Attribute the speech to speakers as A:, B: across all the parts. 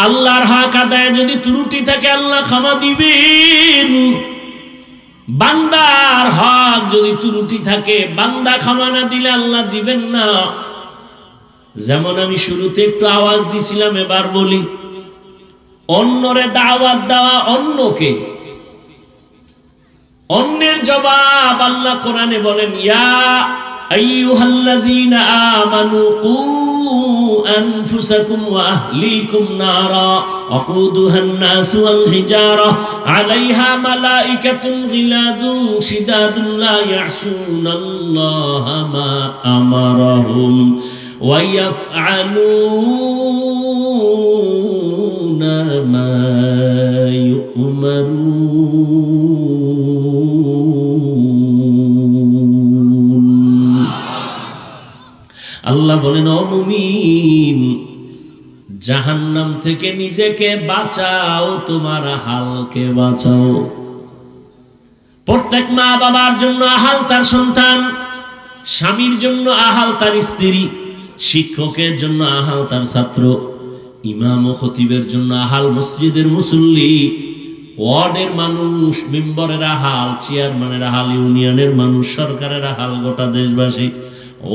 A: আল্লাহর হক আদায়ে যদি ত্রুটি থাকে আল্লাহ ক্ষমা দিবেন। বান্দার হক যদি ত্রুটি থাকে বান্দা ক্ষমা না দিলে আল্লাহ দিবেন না। যেমন আমি শুরুতে একটু আওয়াজ দিছিলাম, এবার বলি, অন্যরে দাওয়াত দেওয়া, অন্যকে, অন্যের জবাব আল্লাহ কোরআনে বলেন, ইয়া আইয়ুহাল্লাযীনা আমানু কু আনফুসাকুম ওয়া আহলিকুম নারা ওয়াকুদুহান নাসু ওয়াল হিজারা আলাইহা মালাইকাতুন গিলাযুন শিদাদুন লা ইয়াসুনাল্লাহা মা আমারাহুম ওয়া ইয়াফআলুনা মা ইউমারুন। আল্লাহ বলেন, ও মুমিন, জাহান্নাম থেকে নিজেকে বাঁচাও, তোমার আহালকে বাঁচাও। প্রত্যেক মা বাবার জন্য আহাল তার সন্তান, স্বামীর জন্য আহাল তার স্ত্রী, শিক্ষকের জন্য আহাল তার ছাত্র, ইমাম ও খতিবের জন্য আহাল মসজিদের মুসল্লি, ওয়ার্ডের মানুষ, মেম্বরের আহাল, চেয়ারম্যানের আহাল, ইউনিয়নের মানুষ, সরকারের আহাল গোটা দেশবাসী,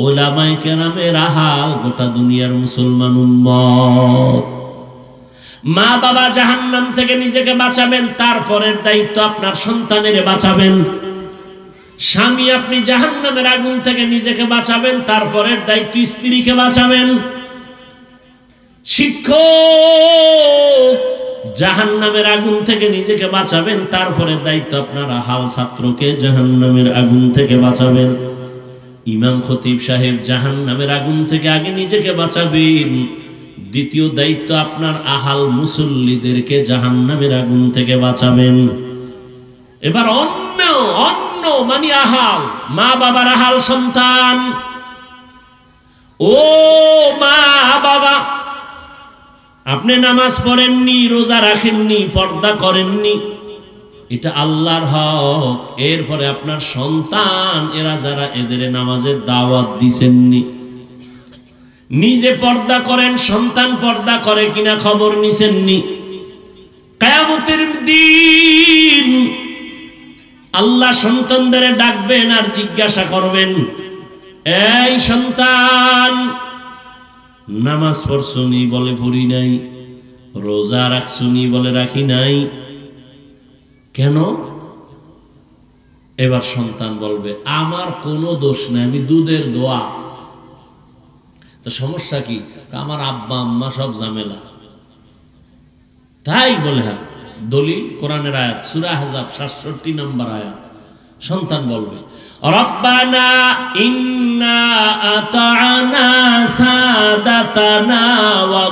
A: ওলামায়ে কেরামের আহাল গোটা দুনিয়ার মুসলমান উম্মত। মা বাবা জাহান্নাম থেকে নিজেকে বাঁচাবেন, তারপরের দায়িত্ব আপনার সন্তানের বাঁচাবেন। স্বামী, আপনি জাহান্নামের আগুন থেকে নিজেকে বাঁচাবেন, তারপরের দায়িত্ব স্ত্রীকে বাঁচাবেন। শিক্ষক, জাহান্নামের আগুন থেকে নিজেকে বাঁচাবেন, তারপরের দায়িত্ব আপনার আহাল ছাত্রকে জাহান্নামের আগুন থেকে বাঁচাবেন। ইমাম খতিব সাহেব, জাহান্নামের আগুন থেকে আগে নিজেকে বাঁচাবেন, দ্বিতীয় দায়িত্ব আপনার আহাল মুসল্লিদেরকে জাহান্নামের আগুন থেকে বাঁচাবেন। এবার অন্য মানে আহাল, মা বাবার আহাল সন্তান। ও মা বাবা, আপনি নামাজ পড়েননি, রোজা রাখেননি, পর্দা করেননি, এটা আল্লাহর হক। এরপরে আপনার সন্তান, এরা যারা, এদের নামাজের দাওয়াত দিছেননি। নিজে পর্দা করেন, সন্তান পর্দা করে কিনা খবর নিছেননি। কিয়ামতের দিন আল্লাহ সন্তানদের ডাকবেন আর জিজ্ঞাসা করবেন, এই সন্তান, নামাজ পড়ছনি? বলে পড়ি নাই। রোজা রাখছনি? বলে রাখি নাই। কেন? এবার সন্তান বলবে, আমার কোনো দোষ নাই, আমি দুধের দোয়া। তো সমস্যা কি? আমার আব্বা আম্মা সব ঝামেলা। তাই বলে, হ্যাঁ, দলিল কোরআনের আয়াত, সূরা আহজাব 67 নম্বর আয়াত। সন্তান বলবে, রব্বানা ইন্না আতা'না সাদাতানা ওয়া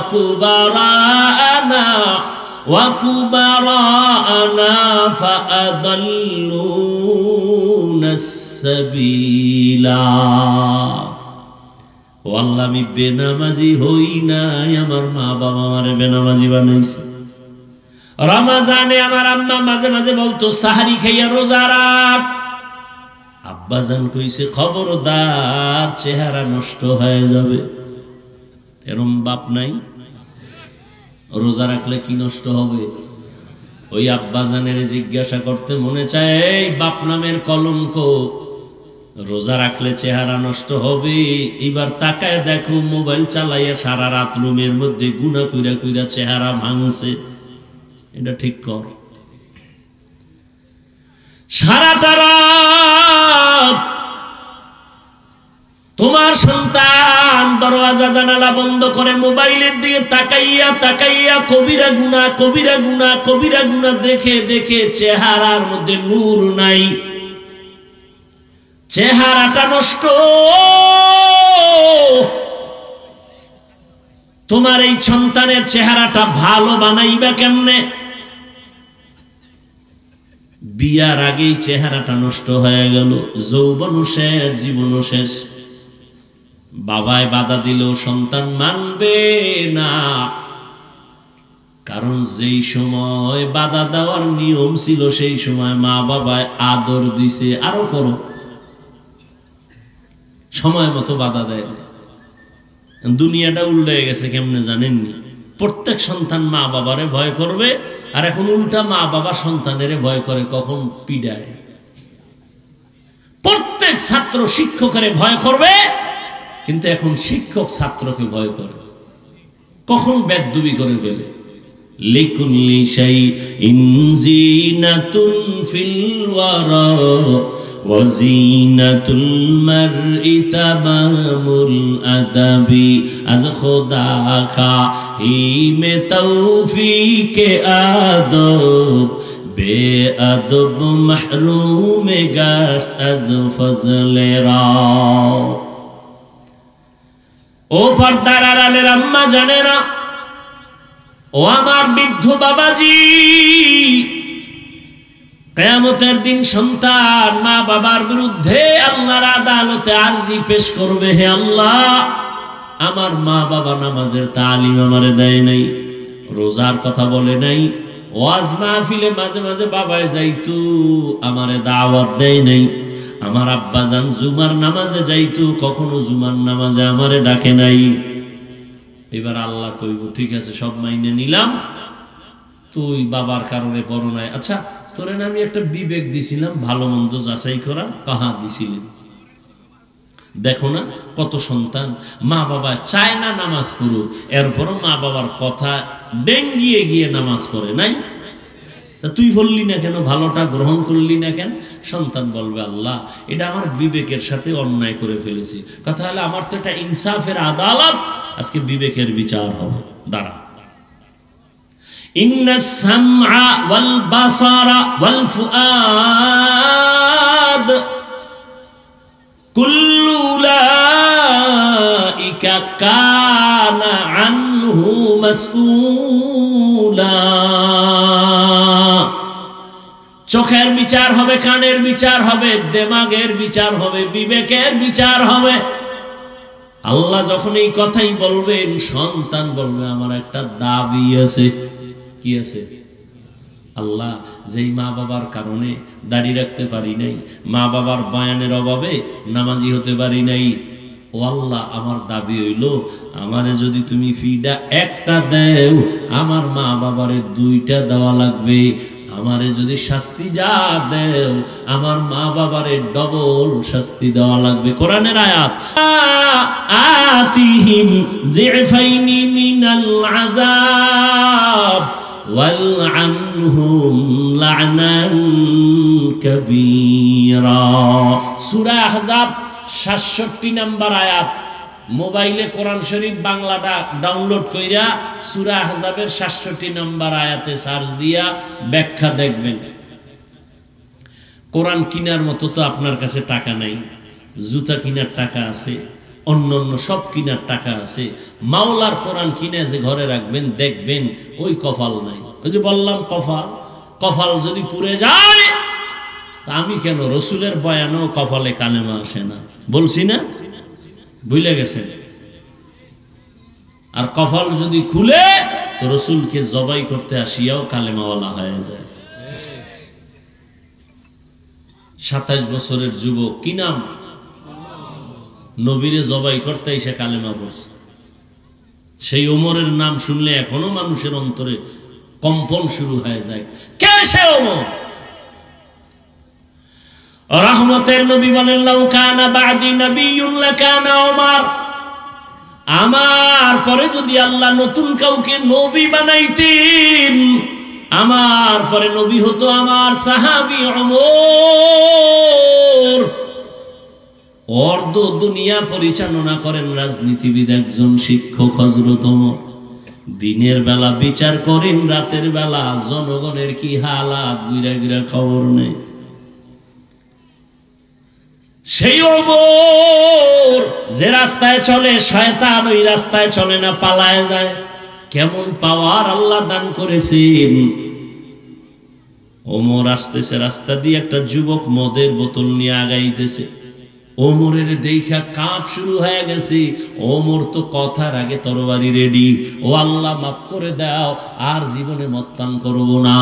A: কুবারানা ফাআদাল্লুনাস সাবিলা। ও আল্লাহ, আমি বেনামাজি হই নাই, আমার মা বাবা আমারে বেনামাজি বানাইছে। রমজানে আমার আম্মা মাঝে মাঝে বলতো, সাহারি খাইয়া রোজা রাখ। আব্বাজান কইছে, খবরদার, চেহারা নষ্ট হয়ে যাবে। এরম বাপ নাই? রোজা রাখলে কি নষ্ট হবে? ওই আব্বাজানের জিজ্ঞাসা করতে মনে চায়, এই বাপ নামের কলঙ্ক, রোজা রাখলে চেহারা নষ্ট হবে? এবার তাকায় দেখো, মোবাইল চালাইয়া সারা রাত রুমের মধ্যে গুনাহ কইরা কইরা চেহারা ভাঙছে। এটা ঠিক কর। সারাটা রাত তোমার সন্তান দরওয়াজা জানালা বন্ধ করে মোবাইলের দিকে তাকাইয়া তাকাইয়া কবিরা গুনাহ দেখে দেখে চেহারার মধ্যে নূর নাই, চেহারাটা নষ্ট। তোমার এই সন্তানের চেহারাটা ভালো বানাইবা কেমনে? বিয়ার আগেই চেহারাটা নষ্ট হয়ে গেল, যৌবনও শেষ, জীবনও শেষ। বাবায় বাধা দিলেও সন্তান মানবে না, কারণ যেই সময় বাধা দেওয়ার নিয়ম ছিল সেই সময় মা বাবায় আদর দিছে, আরো করো, সময় মতো বাধা দেয় না। দুনিয়াটা উল্টে গেছে কেমনে জানেননি? প্রত্যেক সন্তান মা বাবারে ভয় করবে, আর এখন উল্টা মা বাবা সন্তানের ভয় করে কখন পিডায়। প্রত্যেক ছাত্র শিক্ষকের ভয় করবে, কিন্তু এখন শিক্ষক ছাত্রকে ভয় করে কখন বেদবি করে ফেলে। লিকুল্লি শাইইন জিনাতুন ফিল ওয়ারা ওয়া জিনাতুল মারই তামামুল আদাবি আজ খোদা খাহি মে তৌফিকে আদব বেআদব মাহরুম গাশত আজ ফজলে রা। ও পর্দার আড়ালের আম্মা জানেরা, ও আমার বৃদ্ধ বাবাজি, কিয়ামতের দিন সন্তান মা বাবার বিরুদ্ধে আল্লাহর আদালতে আরজি পেশ করবে, হে আল্লাহ, আমার মা বাবা নামাজের তালিম আমারে দেয় নাই, রোজার কথা বলে নাই, ওয়াজ মাহফিলে মাঝে মাঝে বাবায় যাইতো আমারে দাওয়াত দেয় নাই, আমার আব্বাজান জুমার নামাজে যাইতো কখনো জুমার নামাজে আমারে ডাকে নাই। এবার আল্লাহ কইব ঠিক আছে সব মাইনে নিলাম, তুই বাবার কারণে বড় নাই, আচ্ছা তোরে না আমি একটা বিবেক দিছিলাম ভালো মন্দ যাচাই করা, কাহা দিছিলেন? দেখো না কত সন্তান মা বাবা চায় না নামাজ পড়ুক, এরপরও মা বাবার কথা ডেঙ্গিয়ে গিয়ে নামাজ পড়ে নাই। তা তুই বললি না কেন, ভালোটা গ্রহণ করলি না কেন? সন্তান বলবে আল্লাহ এটা আমার বিবেকের সাথে অন্যায় করে ফেলেছি। কথা হলো আমার তো এটা ইনসাফের আদালত, আজকে বিবেকের বিচার হবে। দাঁড়া, ইন্নাস সামআ ওয়াল বাসারা ওয়াল ফুআদ কুল্লু উলাইকা কানা আনহু মাসউলা। চোখের বিচার হবে, কানের বিচার হবে, দেমাগের বিচার হবে, বিবেকের বিচার হবে। আল্লাহ যখন এই কথাই বলবেন, সন্তান বলবে আমার একটা দাবি আছে। কি আছে? আল্লাহ যেই মা বাবার কারণে দাড়ি রাখতে পারি নাই, মা বাবার বয়ানের অভাবে নামাজি হতে পারি নাই, ও আল্লাহ আমার দাবি হইল আমারে যদি তুমি ফিডা একটা দেও, আমার মা বাবারে দুইটা দেওয়া লাগবে। আমারে যদি শাস্তি যা দেও, আমার মা বাবারে ডবল শাস্তি দেওয়া লাগবে। কোরআনের আয়াত, আতিহিম যিফাইনি মিনাল আযাব ওয়ালআনহুম লা'নান কাবীরা। সূরা আহজাব ৬৭ নম্বর আয়াত। মোবাইলে কোরআন শরীফ বাংলাটা ডাউনলোড কইরা সূরা আহজাবের ৬৭ নম্বর আয়াতে সার্চ দিয়া ব্যাখ্যা দেখবেন। কোরআন কিনার মতো তো আপনার কাছে টাকা নাই, জুতা কিনার টাকা আছে, অন্যান্য সব কিনার টাকা আছে, মাওলার কোরআন কিনে যে ঘরে রাখবেন দেখবেন ওই কপাল নাই। ওই যে বললাম কপাল যদি পুড়ে যায়, তা আমি কেন রসুলের বয়ানও কপালে কালেমা আসে না, বলছি না? ভুলে গেছেন? আর কপাল যদি খুলে তো রসুলকে জবাই করতে আসিয়াও কালেমাওয়ালা হয়ে যায়। ২৭ বছরের যুবক, কি নাম? নবীরে জবাই করতে এসে কালেমা পড়ছে। সেই ওমরের নাম শুনলে এখনো মানুষের অন্তরে কম্পন শুরু হয়ে যায়। কে সে ওমর? রহমতের নবী বলেন, লাউ কানা বাদি নবিয়্যুন লাকানা ওমর। আমার পরে যদি আল্লাহ নতুন কাউকে নবী বানাইতেন, আমার পরে নবী হতো আমার সাহাবী ওমর। অর্ধ দুনিয়া পরিচালনা করেন রাজনীতিবিদ একজন, শিক্ষক হযরত ওমর। দিনের বেলা বিচার করেন, রাতের বেলা জনগণের কি হালাত গুইরা গুইরা খবর নেই। সেই ওমর যে রাস্তায় চলে শয়তান ওই রাস্তায় চলে না, পালায় যায়। কেমন পাওয়ার আল্লাহ দান করেছেন। ওমর আসতেছে রাস্তা দিয়ে, একটা যুবক মদের বোতল নিয়ে আগাইতেছে। ওমরের দেখা কাঁপ শুরু হয়ে গেছে। ওমর তো কথার আগে তরবারি রেডি। ও আল্লাহ মাফ করে দাও, আর জীবনে মদ পান করবো না,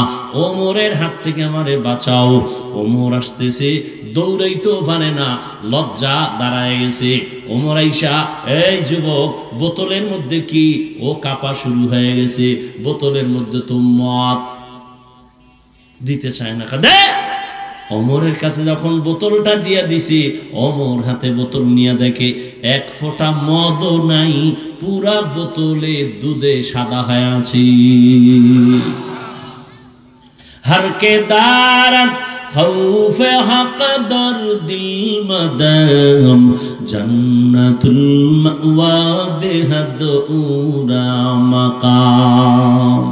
A: ওমরের হাত থেকে আমারে বাঁচাও। ওমর আসতেছে, দৌড়াইতেও পারে না, লজ্জা দাঁড়ায় গেছে। ওমর আইসা, এই যুবক, বোতলের মধ্যে কি? ও কাঁপা শুরু হয়ে গেছে। বোতলের মধ্যে তো মদ। দিতে চায় না, দে। ওমরের কাছে যখন বোতলটা দিয়া দিছি, ওমর হাতে বোতল নিয়ে দেখে এক ফোঁটা মদও নাই, পুরা বোতলে দুধে সাদা হয়ে আছে। হরকে দারাত খৌফে হক দর দিল মদম জন্নতুল মাওয়া দেহদ উরা মাকাম।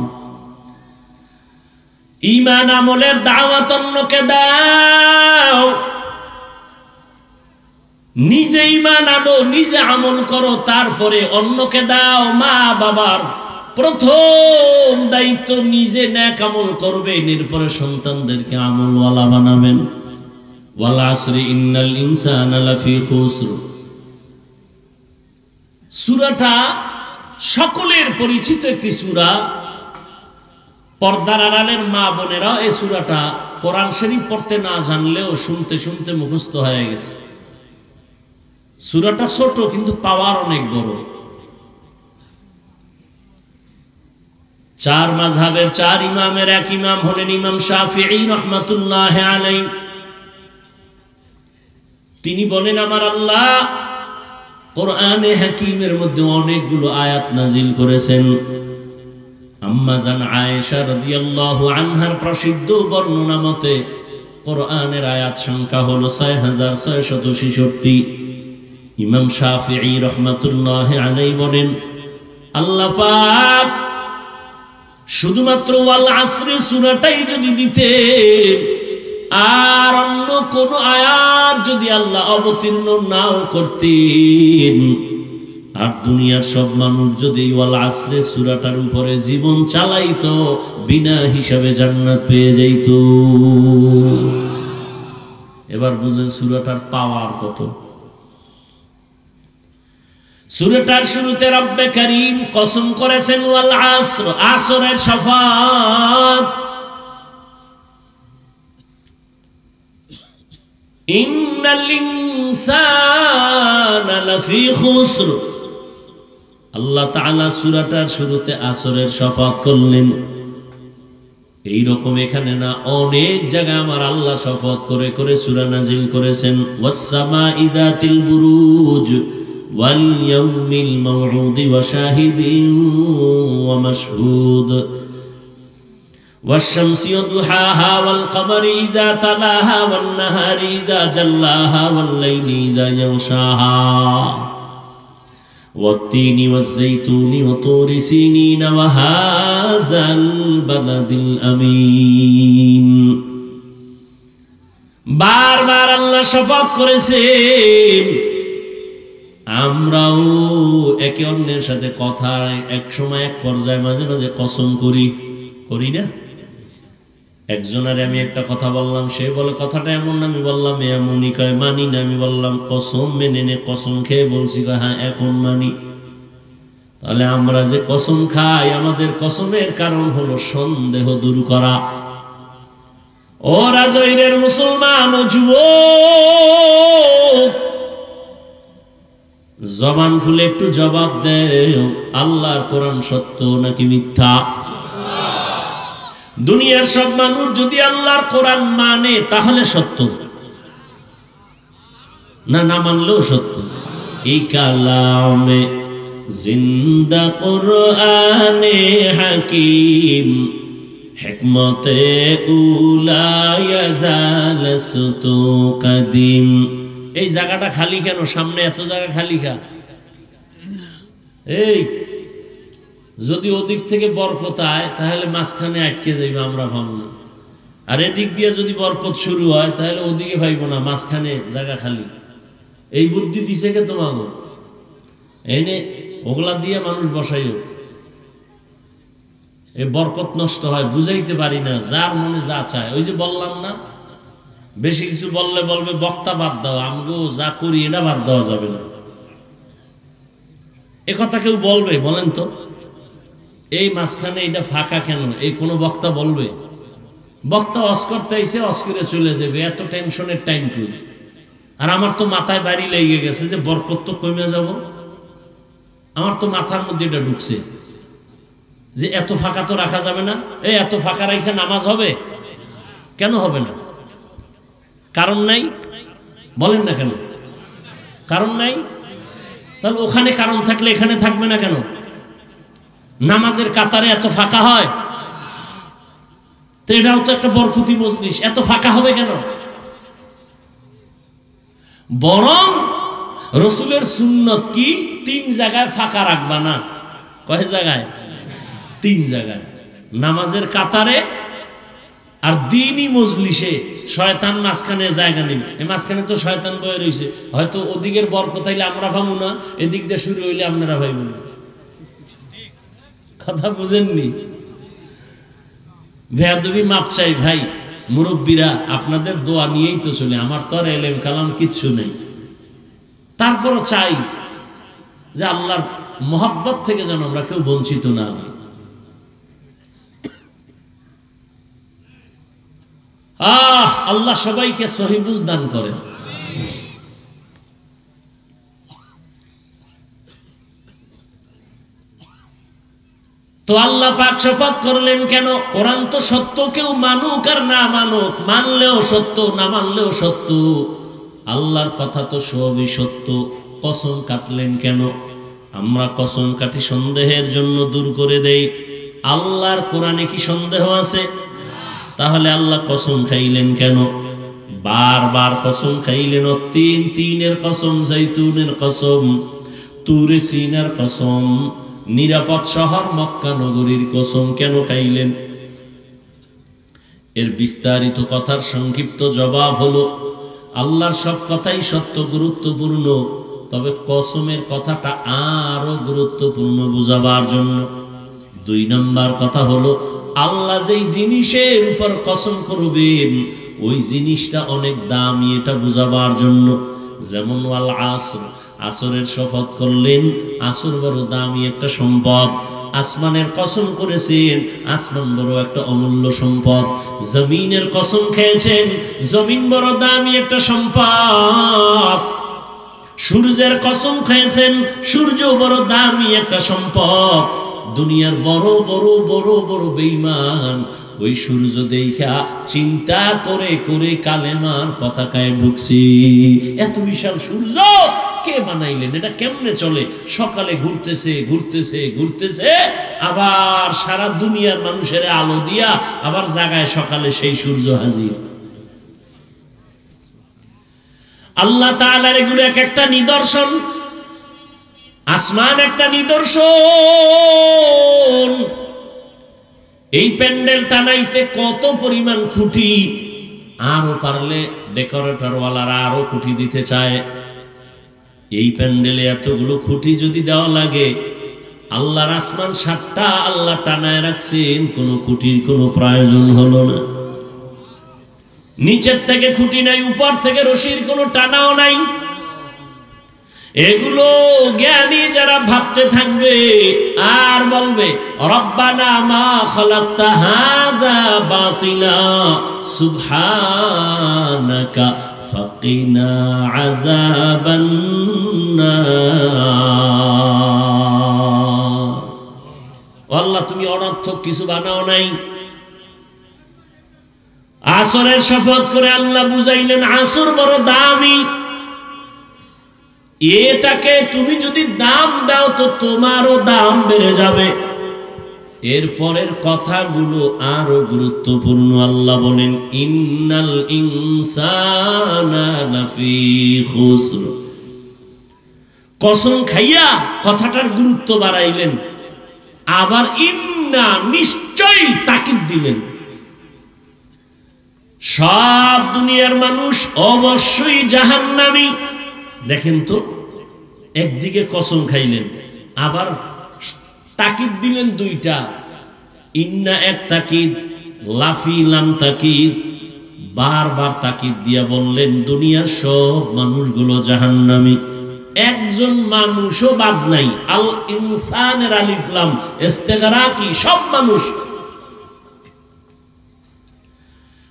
A: ঈমান আমলের দাওয়াত অন্যকে দাও, নিজে ঈমান আনো, নিজে আমল করো, তারপরে অন্যকে দাও। মা বাবার প্রথম দায়িত্ব নিজে নেক আমল করবেন, এরপরে সন্তানদেরকে আমলওয়ালা বানাবেন। ওয়াল আসরি ইন্নাল ইনসানা লাফি খুসর। সূরাটা সকলের পরিচিত একটি সূরা। পর্দার আড়ালের মা বোনেরা এই সূরাটা কোরআন শরীফ পড়তে না জানলেও শুনতে শুনতে মুখস্থ হয়ে গেছে। সূরাটা ছোট কিন্তু পাওয়ার অনেক বড়। চার মাযহাবের চার ইমামের এক ইমাম হলেন ইমাম শাফিঈ রাহমাতুল্লাহ আলাইহি। তিনি বলেন, আমার আল্লাহ কোরআনে হাকিমের মধ্যে অনেকগুলো আয়াত নাজিল করেছেন। আম্মা জান আয়েশা রাদিয়াল্লাহু আনহার প্রসিদ্ধ বর্ণনা মতে কোরআনের আয়াত সংখ্যা হলো ৬৬৬৬। ইমাম শাফিঈ রাহমাতুল্লাহ আলাইহি বলেন, আল্লাহ পাক শুধুমাত্র ওয়াল আসরি সূরাটাই যদি দিতেন, আর অন্য কোন আয়াত যদি আল্লাহ অবতীর্ণ নাও করতেন, আর দুনিয়ার সব মানুষ যদি ওয়াল আসরে সূরাটার উপরে জীবন চালাইতো, বিনা হিসাবে জান্নাত পেয়ে যাইত। এবার বুঝেন সূরাটার পাওয়ার কত। সূরাটার শুরুতে রব্বে কারীম কসম করেছেন ওয়াল আসর, আসরের শাফাত। ইন্নাল ইনসানা লাফি খুসর। আল্লাহ তাআলা সূরাটার শুরুতে আসরের শপথ করলেন। এই রকম এখানে না, অনেক জায়গায় আমার আল্লাহ শপথ করে করে সূরা নাজিল করেছেন। ওয়াস সামাঈ যাতিল বুরুজ ওয়াল ইয়াউমিল মাউউদ ওয়া শাহিদিন ওয়া মাশহুদ ওয়াশ শামসি ওয়া দুহাহা ওয়াল কমারি ইযা তালাহা ওয়ান নাহারি ইযা জাল্লাহা ওয়াল লাইলি ইযা ইয়াগশাহা والتين والزيتون وطور سينين وهذا البلد الأمين। বারবার আল্লাহ শপথ করেছেন। আমরাও একে অন্যের সাথে কথা এক সময় এক পর্যায়ে মাঝে মাঝে কসম করি না? একজনের আমি একটা কথা বললাম, সে বলে কথাটা এমন না, আমি বললাম এমনই, কয় মানি না। আমি বললাম কসম মেনে নে, কসম খেয়ে বলছি, কয় হ্যাঁ এখন মানি। তাহলে আমরা যে কসম খাই, আমাদের কসমের কারণ হলো সন্দেহ দূর করা। ও রাজৈরের মুসলমান ও যুবক, জবান খুলে একটু জবাব দেও, আল্লাহর কোরআন সত্য নাকি মিথ্যা? দুনিয়ার সব মানুষ যদি আল্লাহর কোরআন মানে তাহলে সত্য, না না মানলেও সত্য। এই কালামে জিন্দা কোরআনে হাকিম হিকমতে উলা ইয়াজালসতু কাদিম। এই জায়গাটা খালি কেন? সামনে এত জায়গা খালি কা? এই যদি ওদিক থেকে বরকত আয় তাহলে মাঝখানে আটকে যাইবে, আমরা ভাবো না। আর এদিক দিয়ে যদি বরকত শুরু হয় তাহলে ওদিকে ভাইব না, মাঝখানে জায়গা খালি। এই বুদ্ধি দিছে কে তোমাকে? এনে ওগুলা দিয়ে মানুষ বসাইও, এই বরকত নষ্ট হয়, বুঝাইতে পারি না, যার মনে যা চায়। ওই যে বললাম না, বেশি কিছু বললে বলবে বক্তা বাদ দাও, আমগো যা করি এটা বাদ দেওয়া যাবে না। এ কথা কেউ বলবে? বলেন তো, এই মাঝখানে এটা ফাঁকা কেন? এই কোনো বক্তা বলবে? বক্তা অস করতে আইসে, অস করে চলে যাবে, এত টেনশনের টাইম কই? আর আমার তো মাথায় বাড়ি লেগে গেছে যে বরকত তো কমে যাব। আমার তো মাথার মধ্যে এটা ঢুকছে যে এত ফাঁকা তো রাখা যাবে না। এই এত ফাঁকা রাখা নামাজ হবে? কেন হবে না? কারণ নাই? বলেন না কেন কারণ নাই? তাহলে ওখানে কারণ থাকলে এখানে থাকবে না কেন? নামাজের কাতারে এত ফাঁকা হয়, তো এটাও তো একটা বরকতি মজলিস, এত ফাঁকা হবে কেন? বরং রসুলের সুন্নত কি, 3 জায়গায় ফাঁকা রাখবা না। কয় জায়গায়? 3 জায়গায়। নামাজের কাতারে আর দ্বীনি মজলিসে। শয়তান মাঝখানে জায়গা নেই। এই মাঝখানে তো শয়তান বয়ে রয়েছে, হয়তো ওদিকের বরকত হইলে আমরা ভাবো না, এদিক দিয়ে শুরু হইলে আপনারা ভাইব না। কথা বুঝেননি? বেয়াদবি মাপ চাই ভাই, মুরব্বীরা আপনাদের দোয়া নিয়েই তো চলে, আমার তো আর এলেম কালাম কিচ্ছু নেই। তারপরও চাই যে আল্লাহর মোহাব্বত থেকে যেন আমরা কেউ বঞ্চিত না হই। আল্লাহ সবাইকে সহি বুঝ দান করেন। তো আল্লাহ পাক শপথ করলেন কেন? কোরআন তো সত্য, কেউ মানুক আর না মানুক, মানলেও সত্য না মানলেও সত্য, আল্লাহর কথা তো সবই সত্য। কসম কাটলেন কেন? আমরা কসম কাটি সন্দেহের জন্য, দূর করে দেই। আল্লাহর কোরআনে কি সন্দেহ আছে? তাহলে আল্লাহ কসম খাইলেন কেন? বারবার কসম খাইলেন। তিনের কসম, জাইতুনের কসম, তুরে সিনার কসম, নিরাপদ শহর মক্কা নগরীর কসম কেন খাইলেন? এর বিস্তারিত কথার সংক্ষিপ্ত জবাব হলো, আল্লাহর সব কথাই সত্য, গুরুত্বপূর্ণ, তবে কসমের কথাটা আরো গুরুত্বপূর্ণ বুঝাবার জন্য। 2 নম্বর কথা হলো, আল্লাহ যেই জিনিসের উপর কসম করবেন ওই জিনিসটা অনেক দামি, এটা বুঝাবার জন্য। যেমন ওয়াল আসর, আসরের শপথ করলেন, আসর বড় দামি একটা সম্পদ। আসমানের কসম করেছেন, আসমান বড় একটা অমূল্য সম্পদ। জমিনের কসম খেয়েছেন, জমিন বড় দামি একটা সম্পদ। সূর্যের কসম খেয়েছেন, সূর্য বড় দামি একটা সম্পদ। দুনিয়ার বড় বড় বড় বড় বেঈমান ওই সূর্য দেখা চিন্তা করে করে কালেমার পতাকায় ঢুকছি। এত বিশাল সূর্য কে বানাইলেন? এটা কেমনে চলে? সকালে ঘুরতেছে ঘুরতেছে ঘুরতেছে, আবার সারা দুনিয়ার মানুষের আলো দিয়া আবার জাগায় সকালে সেই সূর্য হাজির। আল্লাহ তাআলার এগুলো এক একটা নিদর্শন। আসমান একটা নিদর্শন। এই প্যান্ডেল টানাইতে কত পরিমাণ খুঁটি, আরো পারলে ডেকোরেটর ওয়ালারা আরো খুঁটি দিতে চায়। এই প্যান্ডেলে এতগুলো খুঁটি যদি দেওয়া লাগে, আল্লাহর আসমান 7টা আল্লাহ টানায় রাখছেন, কোনো খুঁটির কোনো প্রয়োজন হলো না। নিচের থেকে খুঁটি নাই, উপর থেকে রশির কোনো টানাও নাই। এগুলো জ্ঞানী যারা ভাবতে থাকবে আর বলবে, রব্বানা মা খালাকতা হাযা বাতিলা সুবহানাকা ফাকিনা আযাবান নার। আল্লাহ তুমি অনর্থক কিছু বানাও নাই। আসরের শপথ করে আল্লাহ বুঝাইলেন, আসর বড় দামি, এটাকে তুমি যদি দাম দাও তো তোমারও দাম বেড়ে যাবে। এরপরের কথাগুলো আরো গুরুত্বপূর্ণ। আল্লাহ বলেন, ইন্নাল ইনসানা লাফি খুসর। কসম খাইয়া কথাটার গুরুত্ব বাড়াইলেন, আবার ইন্না নিশ্চয়ই তাকিদ দিলেন। সব দুনিয়ার মানুষ অবশ্যই জাহান্নামী। দেখেন তো, একদিকে কসম খাইলেন, আবার তাকিদ দিলেন 2টা। ইন্না এক তাকিদ, লাফি লাম তাকিদ। বারবার তাকিদ দিয়া বললেন, দুনিয়ার সব মানুষগুলো জাহান্নামী, একজন মানুষও বাদ নাই। আল ইনসানের আলিফ লাম ইস্তিগরাকি, সব মানুষ।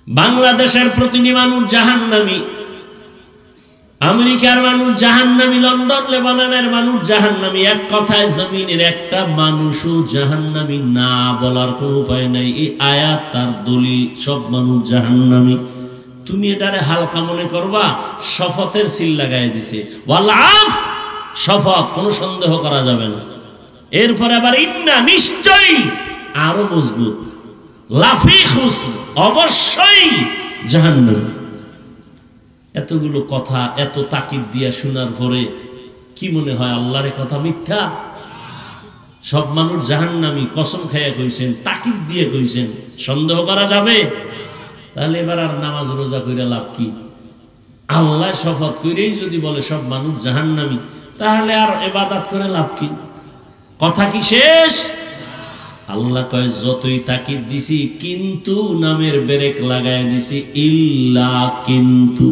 A: বাংলাদেশের প্রতিটি মানুষ জাহান্নামী, আমেরিকার মানুষ জাহান্নামী, লন্ডন লেবাননের মানুষ জাহান্নামী। এক কথায় জমিনের একটা মানুষও জাহান্নামী না বলার কোনো উপায় নাই। এই আয়াত তার দলিল, সব মানুষ জাহান্নামী। তুমি এটারে হালকা মনে করবা, শপথের সিল লাগাই দিছে, ওয়াল আসর, শপথ, কোনো সন্দেহ করা যাবে না। এরপরে আবার ইন্না, নিশ্চয়ই, আরো মজবুত, লাফি খুসর, অবশ্যই জাহান্নামী। এতগুলো কথা এত তাকিদ দিয়া শোনার পরে কি মনে হয় আল্লাহর কথা মিথ্যা? সব মানুষ জাহান্নামী কসম খাইয়া কইছেন, তাকিদ দিয়ে কইছেন, সন্দেহ করা যাবে? তাহলে এবার আর নামাজ রোজা কইরা লাভ কি? আল্লাহ শপথ কইরেই যদি বলে সব মানুষ জাহান্নামী, তাহলে আর ইবাদত করে লাভ কি? কথা কি শেষ? আল্লাহ কয় যতই তাকিদ দিছি, কিন্তু নামের ব্রেক লাগায় দিছি, ইল্লা, কিন্তু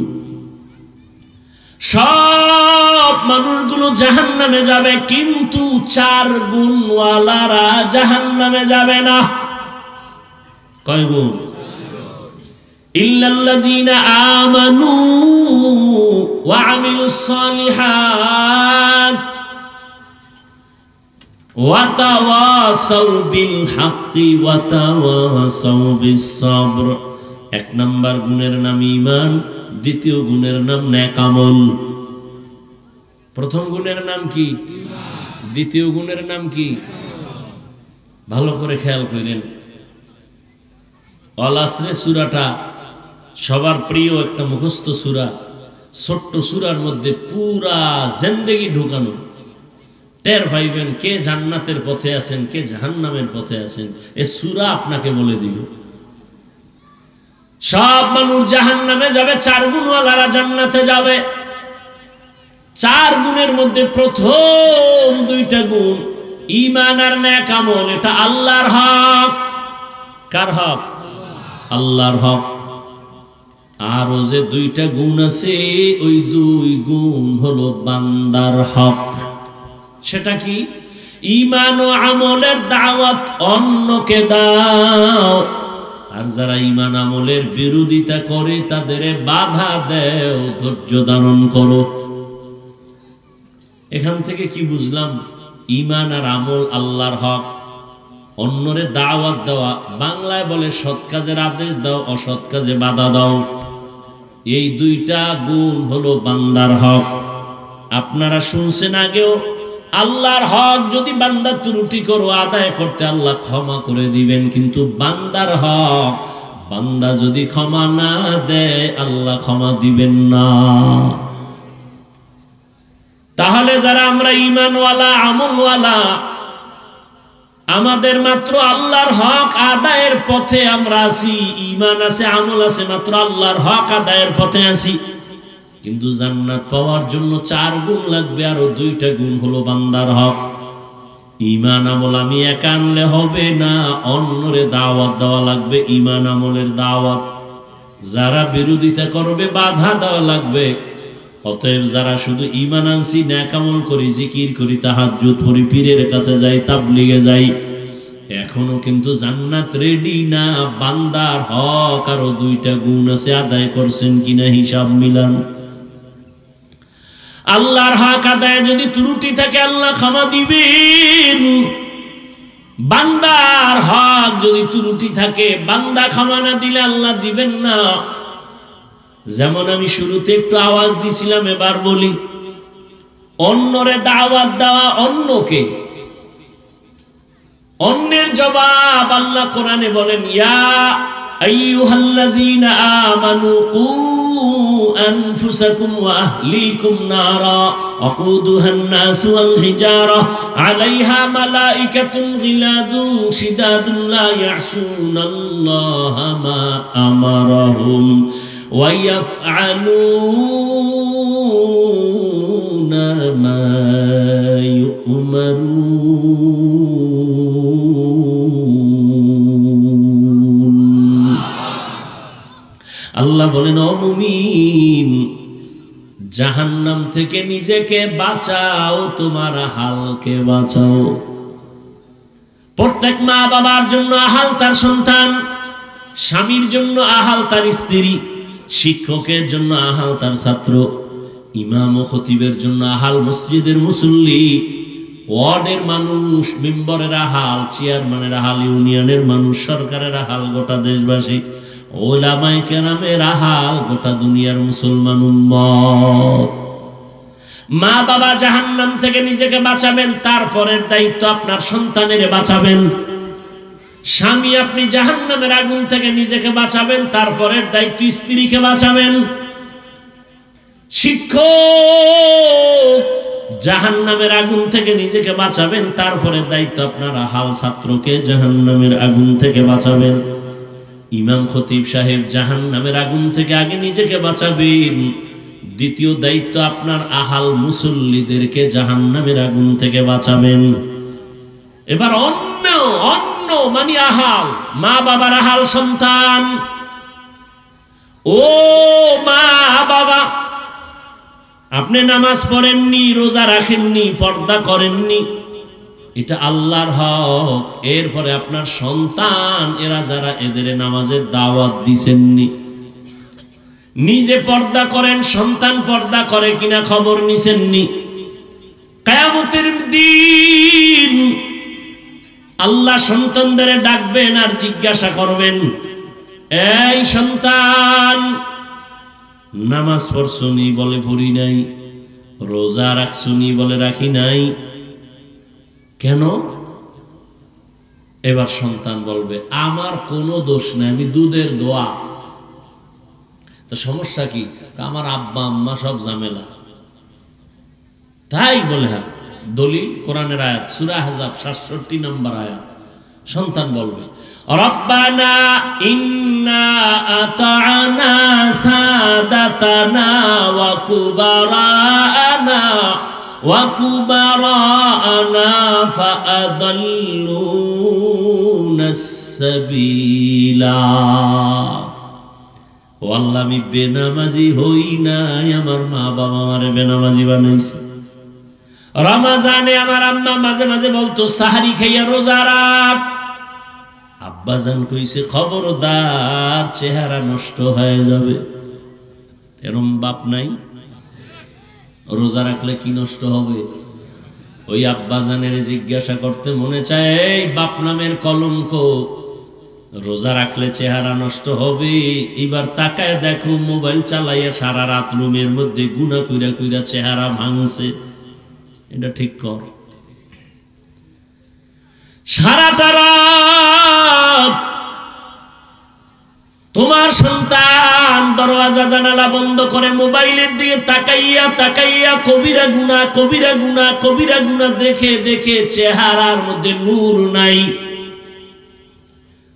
A: সব মানুষগুলো জাহান্নামে যাবে, কিন্তু 4 গুণওয়ালারা জাহান্নামে যাবে না। কয় গুণ? ইল্লাল্লাযীনা আমানু ওয়া আমিলুস সালিহাত ওয়া তাওয়াসাউ বিল হাক্কি ওয়া তাওয়াসাউ বিস সাবর। 1 নাম্বার গুণের নাম ঈমান, দ্বিতীয় গুণের নাম নেক আমল। প্রথম গুণের নাম কি? দ্বিতীয় গুণের নাম কি? ভালো করে খেয়াল করেন। আল আসরে সূরাটা সবার প্রিয় একটা মুখস্থ সূরা, ছোট্ট সূরার মধ্যে পুরা জিন্দেগি ঢুকানো। টের পাইবেন কে জান্নাতের পথে আছেন, কে জাহান্নামের পথে আছেন, এই সূরা আপনাকে বলে দিবে। সব মানুষ জাহান্নামে যাবে, 4 গুণওয়ালারা জান্নাতে যাবে। 4 গুণের মধ্যে প্রথম 2টা গুণ ঈমান আর নেক আমল, এটা আল্লাহর হক। কার হক? আল্লাহর হক। আর ও যে 2টা গুণ আছে, ওই 2 গুণ হলো বান্দার হক। সেটা কি? ঈমান ও আমলের দাওয়াত অন্যকে দাও, আর যারা ঈমান আমলের বিরোধিতা করে তাদের বাধা দেও, ধৈর্য ধারণ করো। এখান থেকে কি বুঝলাম? ঈমান আর আমল আল্লাহর হক, অন্যরে দাওয়াত দেওয়া, বাংলায় বলে সৎ কাজের আদেশ দাও, অসৎ কাজে বাধা দাও। এই 2টা গুণ হলো বান্দার হক। আপনারা শুনছেন আগেও, আল্লাহর হক যদি বান্দা ত্রুটি করো, আদায় করতে আল্লাহ ক্ষমা করে দিবেন, কিন্তু বান্দার হক বান্দা যদি ক্ষমা না দেয়, আল্লাহ ক্ষমা দিবেন না। তাহলে যারা আমরা ঈমানওয়ালা, আমলওয়ালা, আমাদের মাত্র আল্লাহর হক আদায়ের পথে আমরা আছি, ঈমান আছে, আমল আছে, মাত্র আল্লাহর হক আদায়ের পথে আছি। কিন্তু জান্নাত পাওয়ার জন্য 4 গুণ লাগবে, আরো 2টা গুণ হলো বান্দার হক। ঈমান আমল আমি একা আনলে হবে না, অন্যরে দাওয়াত দেওয়া লাগবে, ঈমান আমলের দাওয়াত। যারা বিরোধিতা করবে, বাধা দেওয়া লাগবে। অতএব যারা শুধু ঈমান আনছি, নেক আমল করি, জিকির করি, তাহাজ্জুদ পড়ি, পীরের কাছে যাই, তাবলীগে যাই, এখনো কিন্তু জান্নাত রেডি না। বান্দার হক আরো 2টা গুণ আছে, আদায় করছেন কিনা হিসাব মিলান। আল্লাহর হক আদায় যদি ত্রুটি থাকে, আল্লাহ ক্ষমা দিবেন। বান্দার হক যদি ত্রুটি থাকে, বান্দা ক্ষমা না দিলে আল্লাহ দিবেন না। যেমন আমি শুরুতে একটু আওয়াজ দিছিলাম, এবার বলি, অন্যরে দাওয়াত দেওয়া, অন্যকে, অন্যের জবাব আল্লাহ কোরআনে বলেন, ইয়া আইয়ুহাল্লাযীনা আমানু কু আনফুসাকুম ওয়া আহলিকুম নারা ওয়াকুদুহান নাসু ওয়াল হিজারা আলাইহা মালাইকাতুন গিলাদুন শিদাদুন লা ইয়াসুনাল্লাহা মা আমারাহুম ওয়া ইয়াফআলুনা মা ইউমারুন। আল্লাহ বলেন, ও মুমিন, জাহান্নাম থেকে নিজেকে বাঁচাও, তোমার আহালকে বাঁচাও। প্রত্যেক মা বাবার জন্য আহাল তার সন্তান, স্বামীর জন্য আহাল তার স্ত্রী, শিক্ষকের জন্য আহাল তার ছাত্র, ইমাম ও খতিবের জন্য আহাল মসজিদের মুসল্লি, ওয়ার্ডের মানুষ, মেম্বরের আহাল, চেয়ারম্যানের আহাল, ইউনিয়নের মানুষ, সরকারের আহাল গোটা দেশবাসী, ওলামায়ে কেরামের আহাল গোটা দুনিয়ার মুসলমান উম্মত। মা বাবা জাহান্নাম থেকে নিজেকে বাঁচাবেন, তারপরের দায়িত্ব আপনার সন্তানের বাঁচাবেন। স্বামী, আপনি জাহান্নামের আগুন থেকে নিজেকে বাঁচাবেন, তারপরের দায়িত্ব স্ত্রীকে বাঁচাবেন। শিক্ষক, জাহান্নামের আগুন থেকে নিজেকে বাঁচাবেন, তারপরে দায়িত্ব আপনার আহাল ছাত্রকে জাহান্নামের আগুন থেকে বাঁচাবেন। ইমাম খতিব সাহেব, জাহান্নামের আগুন থেকে আগে নিজেকে বাঁচাবেন, দ্বিতীয় দায়িত্ব আপনার আহাল মুসল্লিদেরকে জাহান্নামের আগুন থেকে বাঁচাবেন। এবার অন্য মানে আহাল, মা বাবার আহাল সন্তান। ও মা বাবা, আপনি নামাজ পড়েননি, রোজা রাখেননি, পর্দা করেননি, এটা আল্লাহর হক। এরপরে আপনার সন্তান, এরা যারা, এদের নামাজের দাওয়াত দিছেননি। নিজে পর্দা করেন, সন্তান পর্দা করে কিনা খবর নিছেননি। কিয়ামতের দিন আল্লাহ সন্তানদের ডাকবেন আর জিজ্ঞাসা করবেন, এই সন্তান, নামাজ পড়ছনি? বলে পড়ি নাই। রোজা রাখছনি? বলে রাখি নাই। কেন? এবার সন্তান বলবে, আমার কোনো দোষ নাই, আমি দুধের দোয়া। তো সমস্যা কি? আমার আব্বা আম্মা সব ঝামেলা। তাই বলে, হ্যাঁ, দলিল কোরআনের আয়াত, সূরা আহজাব ৬৭ নম্বর আয়াত। সন্তান বলবে, রব্বানা ইন্না আতা'না সাদাতানা ওয়া কুবারানা ফাআদাল্লুনাস সাবিলা। ও আল্লাহ, আমি বেনামাজি হই নাই, আমার মা বাবা আমারে বেনামাজি বানাইছে। রমজানে আমার আম্মা মাঝে মাঝে বলতো, সাহারি খাইয়া রোজা রাখ। আব্বাজান কইছে, খবরদার, চেহারা নষ্ট হয়ে যাবে। এরম বাপ নাই? রোজা রাখলে কি নষ্ট হবে? ওই আব্বাজানের জিজ্ঞাসা করতে মনে চায়, এই বাপ নামের কলঙ্ক, রোজা রাখলে চেহারা নষ্ট হবে? এবার তাকায় দেখো, মোবাইল চালাইয়া সারা রাত রুমের মধ্যে গুনাহ কইরা কইরা চেহারা ভাঙছে। এটা ঠিক কর। সারাটা রাত তোমার সন্তান দরওয়াজা জানালা বন্ধ করে মোবাইলের দিকে তাকাইয়া তাকাইয়া কবিরা গুনাহ, কবিরা গুনাহ, কবিরা গুনাহ দেখে দেখে চেহারার মধ্যে নূর নাই,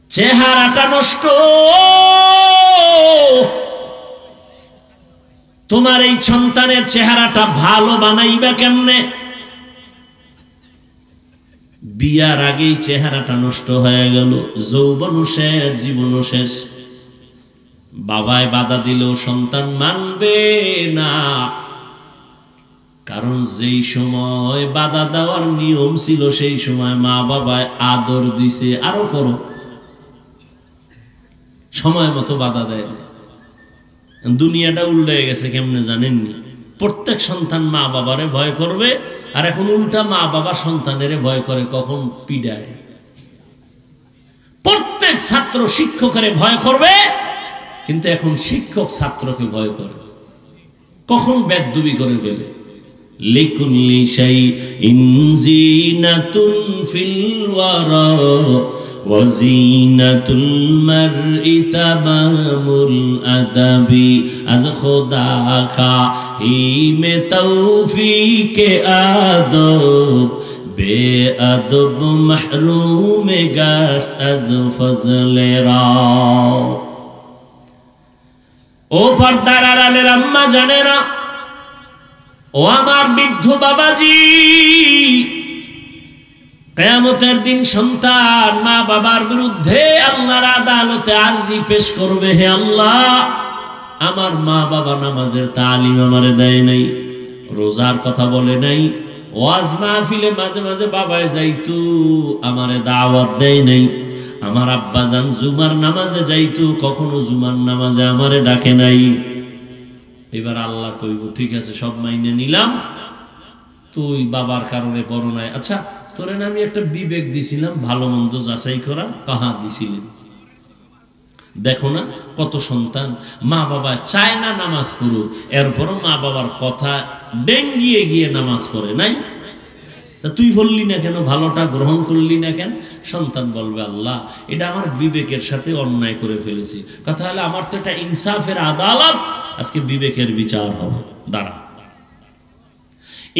A: চেহারাটা নষ্ট। তোমার এই সন্তানের চেহারাটা ভালো বানাইবা কেমনে? বিয়ার আগেই চেহারাটা নষ্ট হয়ে গেল, যৌবনও শেষ, জীবনও শেষ। বাবায় বাধা দিলেও সন্তান মানবে না, কারণ যেই সময় বাধা দেওয়ার নিয়ম ছিল সেই সময় মা বাবায় আদর দিছে, আরো করো, সময় মতো বাধা দেয় না। দুনিয়াটা উল্টে গেছে কেমনে জানেননি? প্রত্যেক সন্তান মা বাবারে ভয় করবে, আর এখন উল্টা মা বাবা সন্তানের ভয় করে, কখন পিডায়। প্রত্যেক ছাত্র শিক্ষকের ভয় করবে, কিন্তু এখন শিক্ষক ছাত্রকে ভয় করে, কখন বেদবি করে ফেলে। লিকুল্লি শাইইন জিনাতুন ফিল ওয়ারা ওয়া জিনাতুল মারই তামামুল আদাবি। আজ খোদা খাহি মে তৌফিকে আদব, বেআদব মাহরুম গাশত আজ ফজলে রাও। ও পর্দার আড়ালের আম্মা জানেরা, ও আমার বৃদ্ধ বাবাজি, কিয়ামতের দিন সন্তান মা বাবার বিরুদ্ধে আল্লাহর আদালতে আরজি পেশ করবে, হে আল্লাহ, আমার মা বাবা নামাজের তালিম আমারে দেয় নাই, রোজার কথা বলে নাই, ওয়াজ মাহফিলে মাঝে মাঝে বাবায় যাইতো, আমারে দাওয়াত দেয় নাই। আমার আব্বাজান জুমার নামাজে যাইতো, কখনো জুমার নামাজে আমারে ডাকে নাই। এবার আল্লাহ কইব ঠিক আছে সব মাইনে নিলাম, তুই বাবার কারণে বড় নাই, আচ্ছা তোরে না আমি একটা বিবেক দিছিলাম ভালো মন্দ যাচাই করা, কাহা দিছিলেন? দেখো না কত সন্তান মা বাবা চায় না নামাজ পড়ুক, এরপরও মা বাবার কথা ডেঙ্গিয়ে গিয়ে নামাজ পড়ে নাই। তা তুই বললি না কেন, ভালোটা গ্রহণ করলি না কেন? সন্তান বলবে আল্লাহ এটা আমার বিবেকের সাথে অন্যায় করে ফেলেছি। কথা হলো আমার তো এটা ইনসাফের আদালত, আজকে বিবেকের বিচার হবে। দাঁড়া,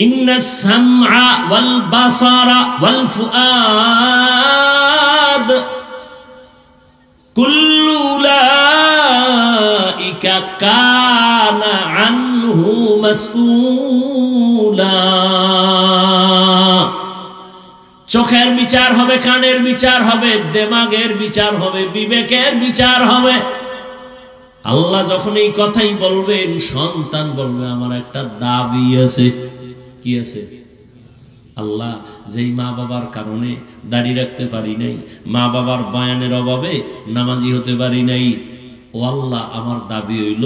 A: ইন্নাস সামআ ওয়াল বাসারা ওয়াল ফুআদ কুল্লু উলাইকা কানা আনহু মাসউলা। চোখের বিচার হবে, কানের বিচার হবে, দেমাগের বিচার হবে, বিবেকের বিচার হবে। আল্লাহ যখন এই কথাই বলবেন, সন্তান বলবে আমার একটা দাবি আছে। কি আছে? আল্লাহ যেই মা বাবার কারণে দাড়ি রাখতে পারি নাই, মা বাবার বয়ানের অভাবে নামাজি হতে পারি নাই, ও আল্লাহ আমার দাবি হইল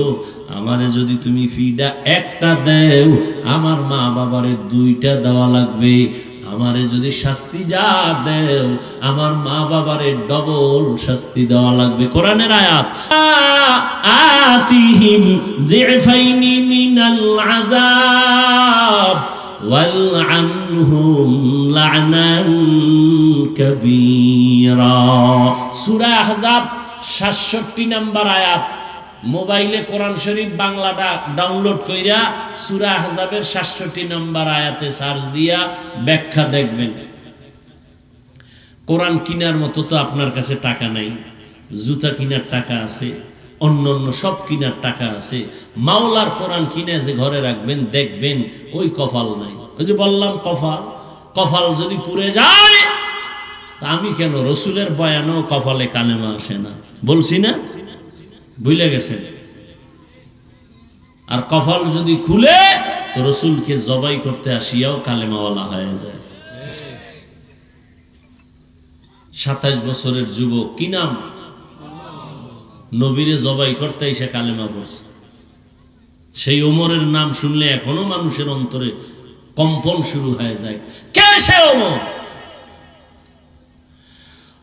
A: আমারে যদি তুমি ফিডা একটা দেও, আমার মা বাবারে দুইটা দেওয়া লাগবে। আমারে যদি শাস্তি যা দেও, আমার মা বাবারে ডবল শাস্তি দেওয়া লাগবে। কোরআনের আয়াত, আতিহিম যিফাইনি মিনাল আযাব ওয়ালআনহুম লা'নান কাবীরা। সূরা আহজাব ৬৭ নম্বর আয়াত। মোবাইলে কোরআন শরীফ বাংলাটা ডাউনলোড কইরা সূরা আহজাবের ৬৭ নম্বর আয়াতে সার্চ দিয়া ব্যাখ্যা দেখবেন। কোরআন কিনার মতো তো আপনার কাছে টাকা নাই, জুতা কিনার টাকা আছে, অন্য অন্য সব কিনার টাকা আছে, মাওলার কোরআন কিনে যে ঘরে রাখবেন দেখবেন ওই কপাল নাই। ওই যে বললাম কপাল যদি পুড়ে যায়, তা আমি কেন রসুলের বয়ানও কপালে কালেমা আসে না বলছি না? ভুলে গেছেন? আর কপাল যদি খুলে তো রসুলকে জবাই করতে আসিয়াও কালেমাওয়ালা হয়ে যায়। ২৭ বছরের যুবক, কি নাম? নবীরে জবাই করতে এসে কালেমা পড়ছে। সেই ওমরের নাম শুনলে এখনো মানুষের অন্তরে কম্পন শুরু হয়ে যায়। কে সে ওমর?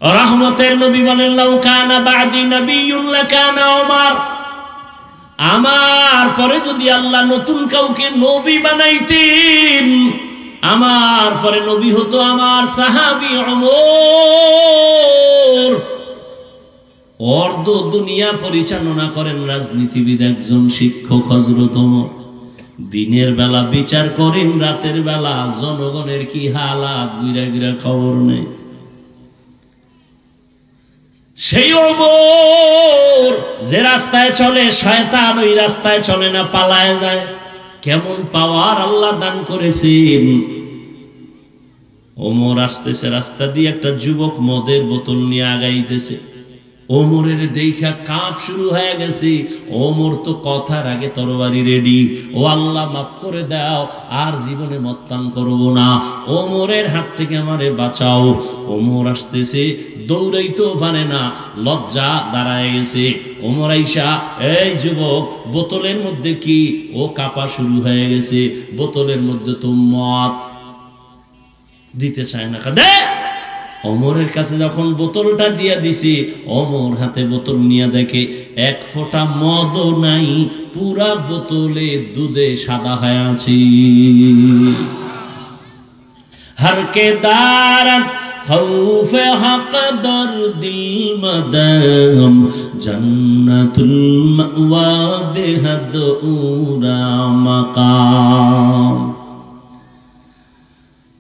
A: রহমতের নবী বলেন, লাউ কানা বাদি নবিয়্যুন লাকানা ওমর। আমার পরে যদি আল্লাহ নতুন কাউকে নবী বানাইতেন, আমার পরে নবী হতো আমার সাহাবী ওমর। অর্ধ দুনিয়া পরিচালনা করেন রাজনীতিবিদ একজন শিক্ষক হযরত ওমর। দিনের বেলা বিচার করেন, রাতের বেলা জনগণের কি হালাত ঘুরে ঘুরে খবর নেই। সেই ওমর যে রাস্তায় চলে শয়তান ওই রাস্তায় চলে না, পালায় যায়। কেমন পাওয়ার আল্লাহ দান করেছেন। ওমর আসতেছে রাস্তা দিয়ে, একটা যুবক মদের বোতল নিয়ে আগাইতেছে। ওমরের দেখা কাঁপ শুরু হয়ে গেছে। ওমর তো কথার আগে তরবারি রেডি, ও আল্লাহ মাফ করে দাও, আর জীবনে মদ পান করবো না, ওমরের হাত থেকে আমারে বাঁচাও। ওমর আসতেছে, দৌড়াইতেও পারে না, লজ্জা দাঁড়ায় গেছে। ওমর আইসা, এই যুবক বোতলের মধ্যে কি? ও কাঁপা শুরু হয়ে গেছে। বোতলের মধ্যে তো মদ। দিতে চায় না, দে। ওমরের কাছে যখন বোতলটা দিয়া দিছি, ওমর হাতে বোতল নিয়ে দেখে এক ফোঁটা মদও নাই, পুরা বোতলে দুধে সাদা হয়ে আছে। হরকে দারাত খৌফে হক দর দিল মদম জান্নাতুল মাওয়া দেহদ উরা মাকাম।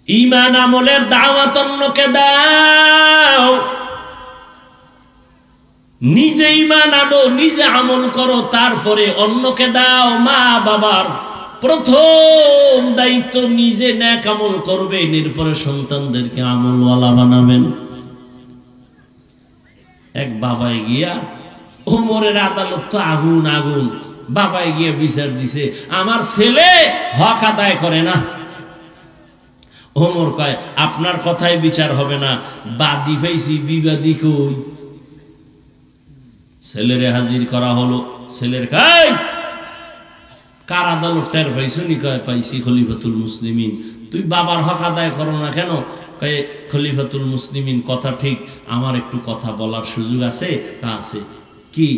A: ঈমান আমলের দাওয়াত অন্যকে দাও, নিজে ঈমান আনো, নিজে আমল করো, তারপরে অন্যকে দাও। মা বাবার প্রথম দায়িত্ব নিজে নেক আমল করবেন, এরপরে সন্তানদেরকে আমলওয়ালা বানাবেন। এক বাবাই গিয়া, ওমরের আদালত তো আগুন আগুন, বাবাই গিয়ে বিচার দিছে, আমার ছেলে হক আদায় করে না। ওমর কয়, আপনার কথায় বিচার হবে না, বাদী পাইছি, বিবাদী কই? ছেলেরে হাজির করা হলো। ছেলের কয়, কার আদালত টের পাইছো নি? কয়, পাইছি খলিফাতুল মুসলিমিন। তুই বাবার হক আদায় করো না কেন? কয়, খলিফাতুল মুসলিমিন কথা ঠিক, আমার একটু কথা বলার সুযোগ আছে? তা আছে। কি?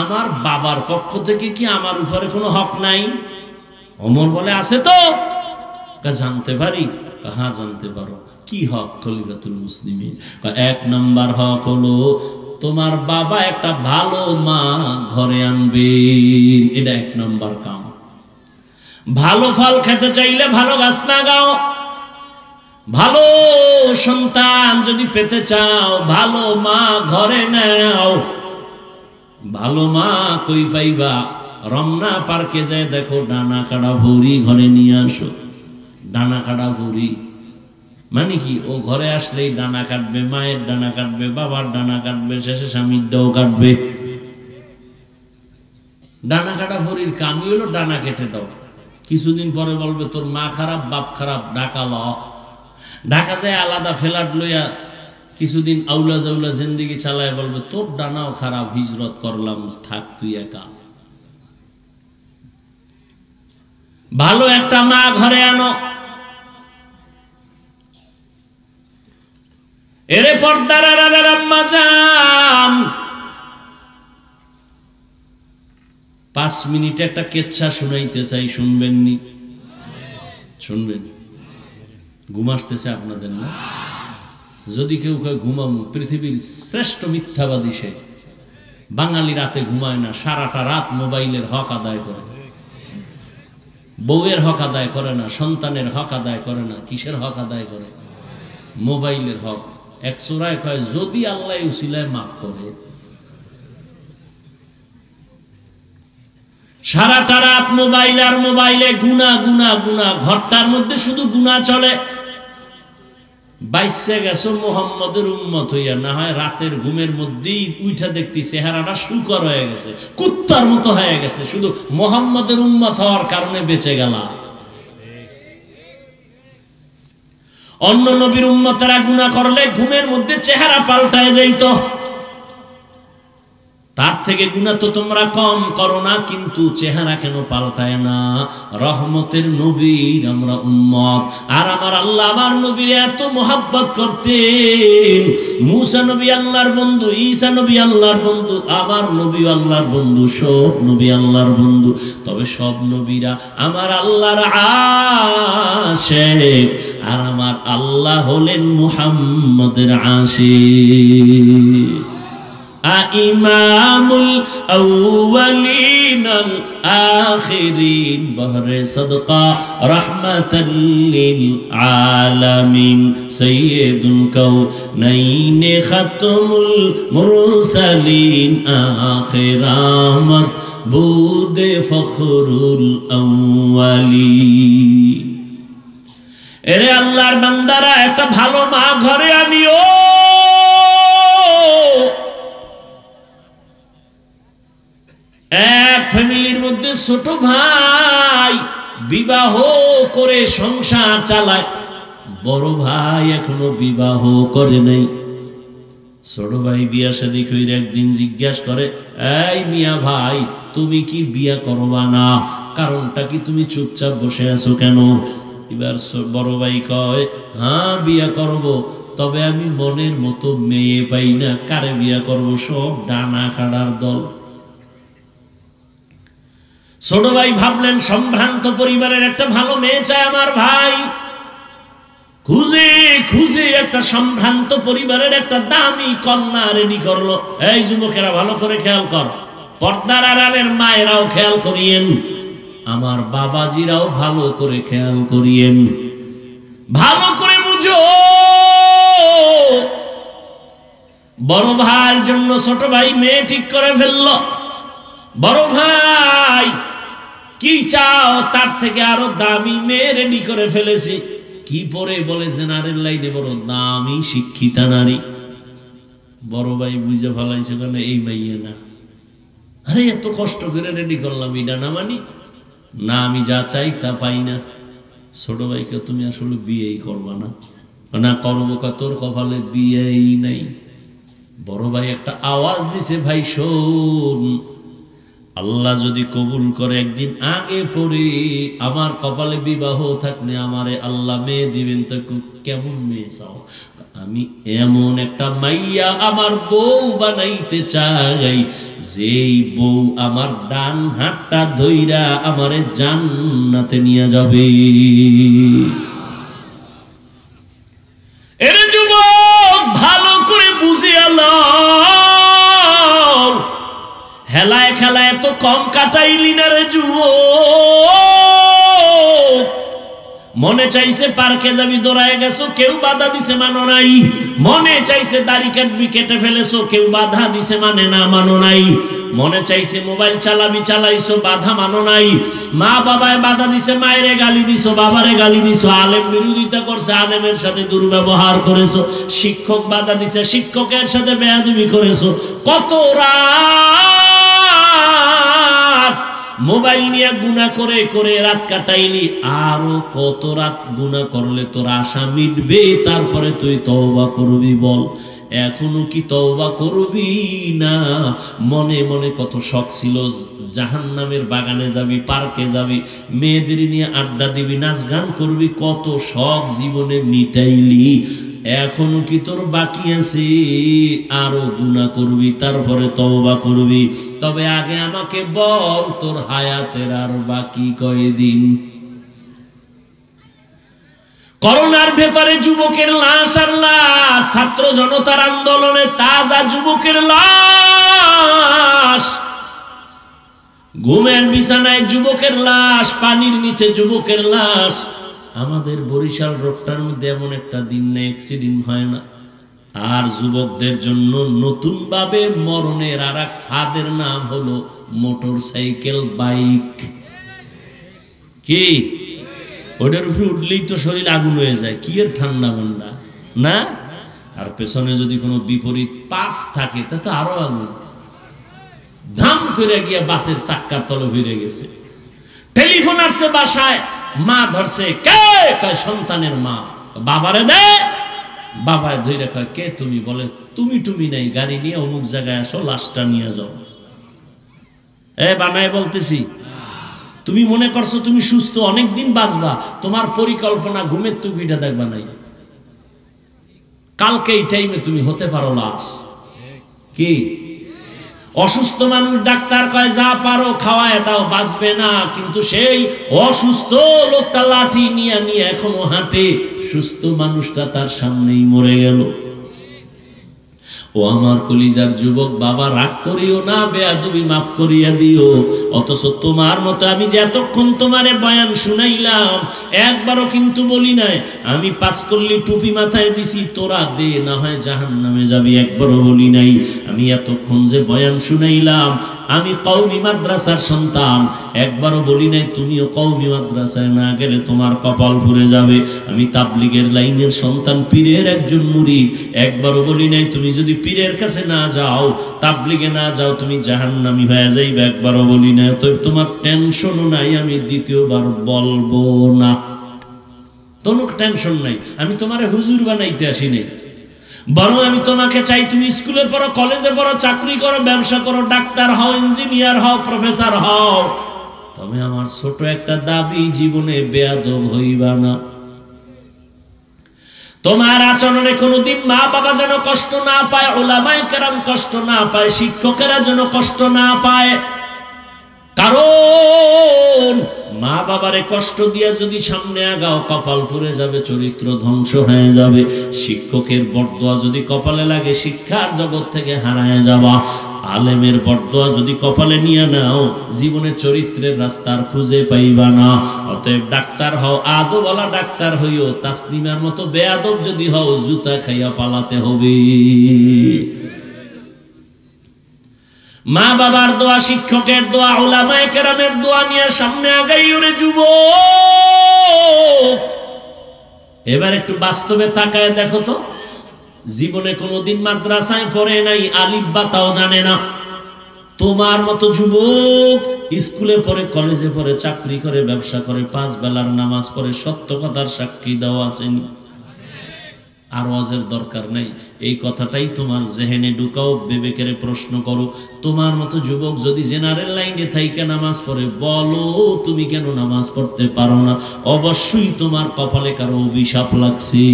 A: আমার বাবার পক্ষ থেকে কি আমার উপরে কোনো হক নাই? ওমর বলে, আছে তো। জানতে পারি? হ্যাঁ জানতে পারো। কি হক খলিফাতুল মুসলিমিন? এক নাম্বার হক হলো তোমার বাবা একটা ভালো মা ঘরে আনবেন, এটা এক নাম্বার কাম। ভালো ফল খেতে চাইলে ভালো গাছ লাগাও, ভালো সন্তান যদি পেতে চাও ভালো মা ঘরে নাও। ভালো মা কই পাইবা? রমনা পার্কে যায় দেখো ডানা কাটা ভরি ঘরে নিয়ে আসো। ডানা কাটা ভরি মানে কি? ও ঘরে আসলেই ডানা কাটবে, মায়ের ডানা কাটবে, বাবার ডানা কাটবে, শেষে স্বামীর ডাও কাটবে। ডানা কাটা ভরির কামই হলো ডানা কেটে দাও। কিছুদিন পরে বলবে তোর মা খারাপ, বাপ খারাপ, ঢাকা ল। ঢাকা যায় আলাদা ফ্ল্যাট লইয়া কিছুদিন আউলা জাউলা জিন্দিগি চালায়, বলবে তোর ডানাও খারাপ, হিজরত করলাম, থাক তুই একা। ভালো একটা মা ঘরে আনো। এরে পর্দার আড়ালের আম্মা জান, 5 মিনিটে একটা কেচ্ছা শুনাইতে চাই, শুনবেন নি? শুনবেন? ঘুম আসতেছে আপনাদের না? যদি কেউ কয় ঘুমামু, পৃথিবীর শ্রেষ্ঠ মিথ্যাবাদী সে। বাঙালি রাতে ঘুমায় না, সারাটা রাত মোবাইলের হক আদায় করে। বউয়ের হক আদায় করে না, সন্তানের হক আদায় করে না। কিসের হক আদায় করে? মোবাইলের হক। এক সূরায় কয়, যদি আল্লাহ উসিলায় মাফ করে। সারাটা রাত মোবাইল আর মোবাইলে গুনাহ গুনাহ গুনাহ, ঘরটার মধ্যে শুধু গুনাহ চলে। বাইসে গেছো মুহাম্মদের উম্মত হইয়া, না হয় রাতের ঘুমের মধ্যেই উঠা দেখতি চেহারাটা শুকর হয়ে গেছে, কুত্তার মতো হয়ে গেছে, শুধু মুহাম্মদের উম্মত হওয়ার কারণে বেঁচে গেলা। অন্য নবীর উম্মতেরা গুনাহ করলে ঘুমের মধ্যে চেহারা পাল্টায় যাইত। তার থেকে গুনাহ তো তোমরা কম করো না, কিন্তু চেহারা কেন পাল্টায় না? রহমতের নবীর আমরা উম্মত, আর আমার আল্লাহ আমার নবীর এত মোহাব্বত করতেন। মুসা নবী আল্লাহর বন্ধু, ঈসা নবী আল্লাহর বন্ধু, আমার নবী আল্লাহর বন্ধু, সব নবী আল্লাহর বন্ধু। তবে সব নবীরা আমার আল্লাহর আশিক, আর আমার আল্লাহ হলেন মুহাম্মদের আশিক। ইমামুল আউয়ালিনাল আখিরিন, বহরে সদকা রাহমাতাল লিল আলামিন, সাইয়্যিদুল কাউনাইন খাতমুল মুরসালিন, আখিরামত বুদে ফখরুল আউয়ালিন। এরে আল্লাহর বান্দারা, একটা ভালো মা ঘরে আনিও। এক ফ্যামিলির মধ্যে ছোট ভাই বিবাহ করে সংসার চালায়, বড় ভাই এখনো বিবাহ করে নাই। ছোট ভাই বিয়া শাদী কইরা একদিন জিজ্ঞাসা করে, এই মিয়া ভাই, তুমি কি বিয়া করবা না? কারণটা কি? তুমি চুপচাপ বসে আছো কেন? এবার বড় ভাই কয়, হ্যাঁ বিয়া করব, তবে আমি মনের মতো মেয়ে পাই না। কারে বিয়া করব? সব ডানা কাটার দল। ছোট ভাই ভাবলেন, সম্ভ্রান্ত পরিবারের একটা ভালো মেয়ে চায় আমার ভাই। খুঁজে খুঁজে একটা সম্ভ্রান্ত পরিবারের একটা দামি কন্যা রেডি করলো। এই যুবকেরা ভালো করে খেয়াল কর, পর্দার আড়ালের মায়েরাও খেয়াল করিয়েন, আমার বাবাজিরাও ভালো করে খেয়াল করিয়েন, ভালো করে বুঝো। বড় ভাইয়ের জন্য ছোট ভাই মেয়ে ঠিক করে ফেললো। বড় ভাই কি চাও? তার থেকে আরো দামি মেয়ে রেডি করে ফেলেছি। কি পরে? বলে জেনারেল লাইনে বড় দামি শিক্ষিতা নারী। বড় ভাই বুঝে ফেলাইছে, মানে এই মাইয়া না, আরে এত কষ্ট করে রেডি করলাম, এটা না মানি না, আমি যা চাই তা পাই না। ছোট ভাইকে তুমি আসলে বিয়েই করবা না, না করবো কা, তোর কপালে বিয়েই নাই। বড় ভাই একটা আওয়াজ দিছে, ভাই শোন, আল্লাহ যদি কবুল করে একদিন আগে পরে আমার কপালে বিবাহ থাকলে আমারে আল্লাহ মেয়ে দিবেন, তো কেমন মেয়ে চাও? আমি এমন একটা মাইয়া আমার বউ বানাইতে চাই, যেই বউ আমার ডান হাতটা ধইরা আমারে জান্নাতে নিয়ে যাবে। এর যুবক ভালো করে বুঝিয়া লও, হেলায় খেলায় এত কম কাটাইলি না রে যুবক। মনে চাইছে পার্কে যাবি, দৌড়ায় গেছো, কেউ বাধা দিছে মানো নাই। মনে চাইছে দাড়ি কাটবি, কেটে ফেলেছো, কেউ বাধা দিছে মানে না, মানো নাই। মনে চাইছে মোবাইল চালাবি, চালাইছো, বাধা মানো নাই। মা বাবায় বাধা দিছে, মায়েরে গালি দিছো, বাবারে গালি দিছো। আলেম বিরোধিতা করছে, আলেমের সাথে দুর্ব্যবহার করেছো। শিক্ষক বাধা দিছে, শিক্ষকের সাথে বেয়াদবি করেছো। কত রাত মোবাইল নিয়ে গুনাহ করে করে রাত কাটাইলি, আরো কত রাত গুনাহ করলে তোর আশা মিটবে? তারপরে তুই তওবা করবি, বল এখনো কি তওবা করবি না? মনে মনে কত শখ ছিল, জাহান্নামের বাগানে যাবি, পার্কে যাবি, মেয়েদের নিয়ে আড্ডা দিবি, নাচ গান করবি, কত শখ জীবনে মিটাইলি। এখনো কি তোর বাকি আছে? আরো গুনাহ করবি, তারপরে তওবা করবি। তবে আগে আমাকে বল, তোর হায়াতের আর বাকি কয়দিন? করোনার ভেতরে যুবকের লাশ আর লাশ, ছাত্র জনতার আন্দোলনে তাজা যুবকের লাশ, ঘুমের বিছানায় যুবকের লাশ, পানির নিচে যুবকের লাশ। আমাদের বরিশাল রোডটার মধ্যে এমন একটা দিন না অ্যাক্সিডেন্ট হয় না। আর যুবকদের জন্য নতুন ভাবে মরণের আর এক ফাঁদের নাম হলো মোটর সাইকেল, বাইক। কি ওটার উপরে উঠলেই তো শরীর আগুন হয়ে যায়, কি এর ঠান্ডা মান্ডা না? আর পেছনে যদি কোনো বিপরীত পাশ থাকে তা তো আরো আগুন। ধাম করে গিয়ে বাসের চাক্কার তলে ভিড়ে গেছে। টেলিফোন আসছে বাসায়, মা ধরছে, কে? কয় সন্তানের মা। বাবারে দে। বাবায় ধইরা কয়, কে তুমি? বলে তুমি নাই, গাড়ি নিয়ে অমুক জায়গায় আসো, লাশটা নিয়ে যাও। এ বানায় বলতেছি, তুমি মনে করছো তুমি সুস্থ, অনেকদিন বাঁচবা, তোমার পরিকল্পনা ঘুমের টুপিটা দেখবা নাই। কালকে এই টাইমে তুমি হতে পারো লাশ। কি অসুস্থ মানুষ ডাক্তার কয় যা পারো খাওয়ায় দাও, বাঁচবে না। কিন্তু সেই অসুস্থ লোকটা লাঠি নিয়ে নিয়ে এখনো হাঁটে, সুস্থ মানুষটা তার সামনেই মরে গেল। ও আমার কলিজার যুবক, বাবা রাগ করিও না, বেয়াদবি মাফ করিয়া দিও। অথচ তোমার মতো আমি যে এতক্ষণ তোমারে বয়ান শুনাইলাম, একবারও কিন্তু বলি নাই আমি 5 কল্লি টুপি মাথায় দিছি, তোরা দে, না হয় জাহান্নামে যাবি, একবারও বলি নাই। আমি এতক্ষণ যে বয়ান শুনাইলাম, আমি কওমি মাদ্রাসার সন্তান, একবারও বলি নাই তুমিও কওমি মাদ্রাসায় না গেলে তোমার কপাল পুড়ে যাবে। আমি তাবলীগের লাইনের সন্তান, পীরের একজন মুরিদ, একবারও বলি নাই তুমি যদি পীরের কাছে না যাও, তাবলীগে না যাও, তুমি জাহান্নামী হয়ে যাইবে, একবারও বলি নাই। তো তোমার টেনশনও নাই, আমি দ্বিতীয়বার বলবো না, কোনো টেনশন নাই। আমি তোমারে হুজুর বানাইতে আসি নাই, বরং আমি তোমাকে চাই তুমি স্কুলে পড়ো, কলেজে পড়ো, চাকরি করো, ব্যবসা করো, ডাক্তার হও, ইঞ্জিনিয়ার হও, প্রফেসর হও। তবে আমার ছোট একটা দাবি, জীবনে বেয়াদব হইবা না। তোমার আচরণে কোনোদিন মা বাবা যেন কষ্ট না পায়, উলামায়ে কেরাম কষ্ট না পায়, শিক্ষকেরা যেন কষ্ট না পায়। কারণ মা বাবারে কষ্ট দিয়ে যদি সামনে আগাও, কপাল পুড়ে যাবে, চরিত্র ধ্বংস হয়ে যাবে। শিক্ষকের বরদোয়া যদি কপালে লাগে, শিক্ষার জগৎ থেকে হারায় যাবা। আলেমের বরদোয়া যদি কপালে নিয়ে নাও, জীবনে চরিত্রের রাস্তার খুঁজে পাইবা না। অতএব ডাক্তার হও, আদবওয়ালা ডাক্তার হইও, তাসনিমার মতো বেয়াদব যদি হও, জুতা খাইয়া পালাতে হবে। মা বাবার দোয়া, শিক্ষকের দোয়া, উলামায়ে কেরামের দোয়া নিয়ে সামনে আগাইও রে যুবক। এবার একটু বাস্তবে তাকায় দেখো তো, জীবনে কোনোদিন মাদ্রাসায় পড়ে নাই, আলিফ বা তাও জানে না, তোমার মতো যুবক স্কুলে পড়ে, কলেজে পড়ে, চাকরি করে, ব্যবসা করে, 5 বেলার নামাজ পড়ে, সত্য কথার সাক্ষী দেওয়া আসেনি। আর ওয়াজের দরকার নেই, এই কথাটাই তোমার জেহেনে ঢুকাও, বিবেকের প্রশ্ন করো। তোমার মতো যুবক যদি জেনারেল লাইনে থাইকে নামাজ পড়ে, বলো তুমি কেন নামাজ পড়তে পারো না? অবশ্যই তোমার কপালে কারো অভিশাপ লাগছে।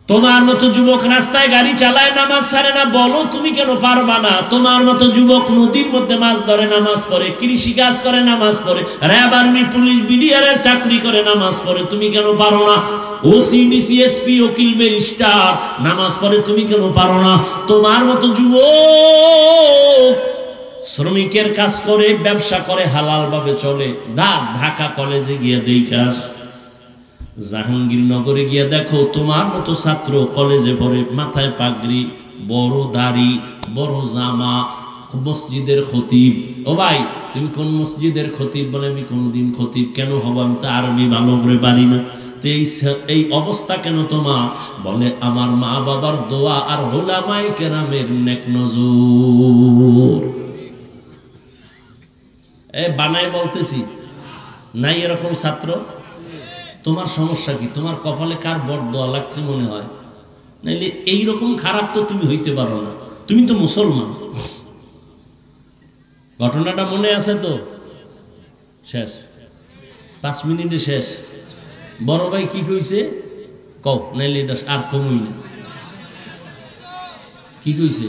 A: তোমার মতো যুবক রাস্তায় গাড়ি চালায়, নামাজ ছাড়ে না, বলো তুমি কেন পারবা না? তোমার মতো যুবক নদীর মধ্যে মাছ ধরে, নামাজ পড়ে, কৃষি কাজ করে, নামাজ পড়ে, র্যাব, আর্মি, পুলিশ, বিডিআর এর চাকরি করে, নামাজ পড়ে, তুমি কেন পারো না? ওসি, ডিসি, এসপি, উকিল, ব্যারিস্টার নামাজ পড়ে, তুমি কেন পারো না? তোমার মতো যুবক শ্রমিকের কাজ করে, ব্যবসা করে, হালাল ভাবে চলে, ঢাকা কলেজে গিয়ে দেখাস, জাহাঙ্গীরনগরে গিয়ে দেখো তোমার মতো ছাত্র কলেজে পড়ে, মাথায় পাগড়ি, বড় দাড়ি, বড় জামা, মসজিদের খতিব। ও ভাই, তুমি কোন মসজিদের খতিব? বলে আমি কোনদিন খতিব কেন হব, আমি তো আরবি ভালো করে পারি না। তো এই অবস্থা কেন তোমার? বলে আমার মা বাবার দোয়া আর উলামায়ে কেরামের নেক নজর। বানাই বলতেছি নাই এরকম ছাত্র? তোমার সমস্যা কি? তোমার কপালে কার বড় দোয়া লাগছে মনে হয়? নাইলে এইরকম খারাপ তো তুমি হইতে পারো না, তুমি তো মুসলমান। ঘটনাটা মনে আছে তো? শেষ 5 মিনিটে শেষ। বড় ভাই কি কইছে কও, নাইলে এটা আর কমই না। কি কইছে?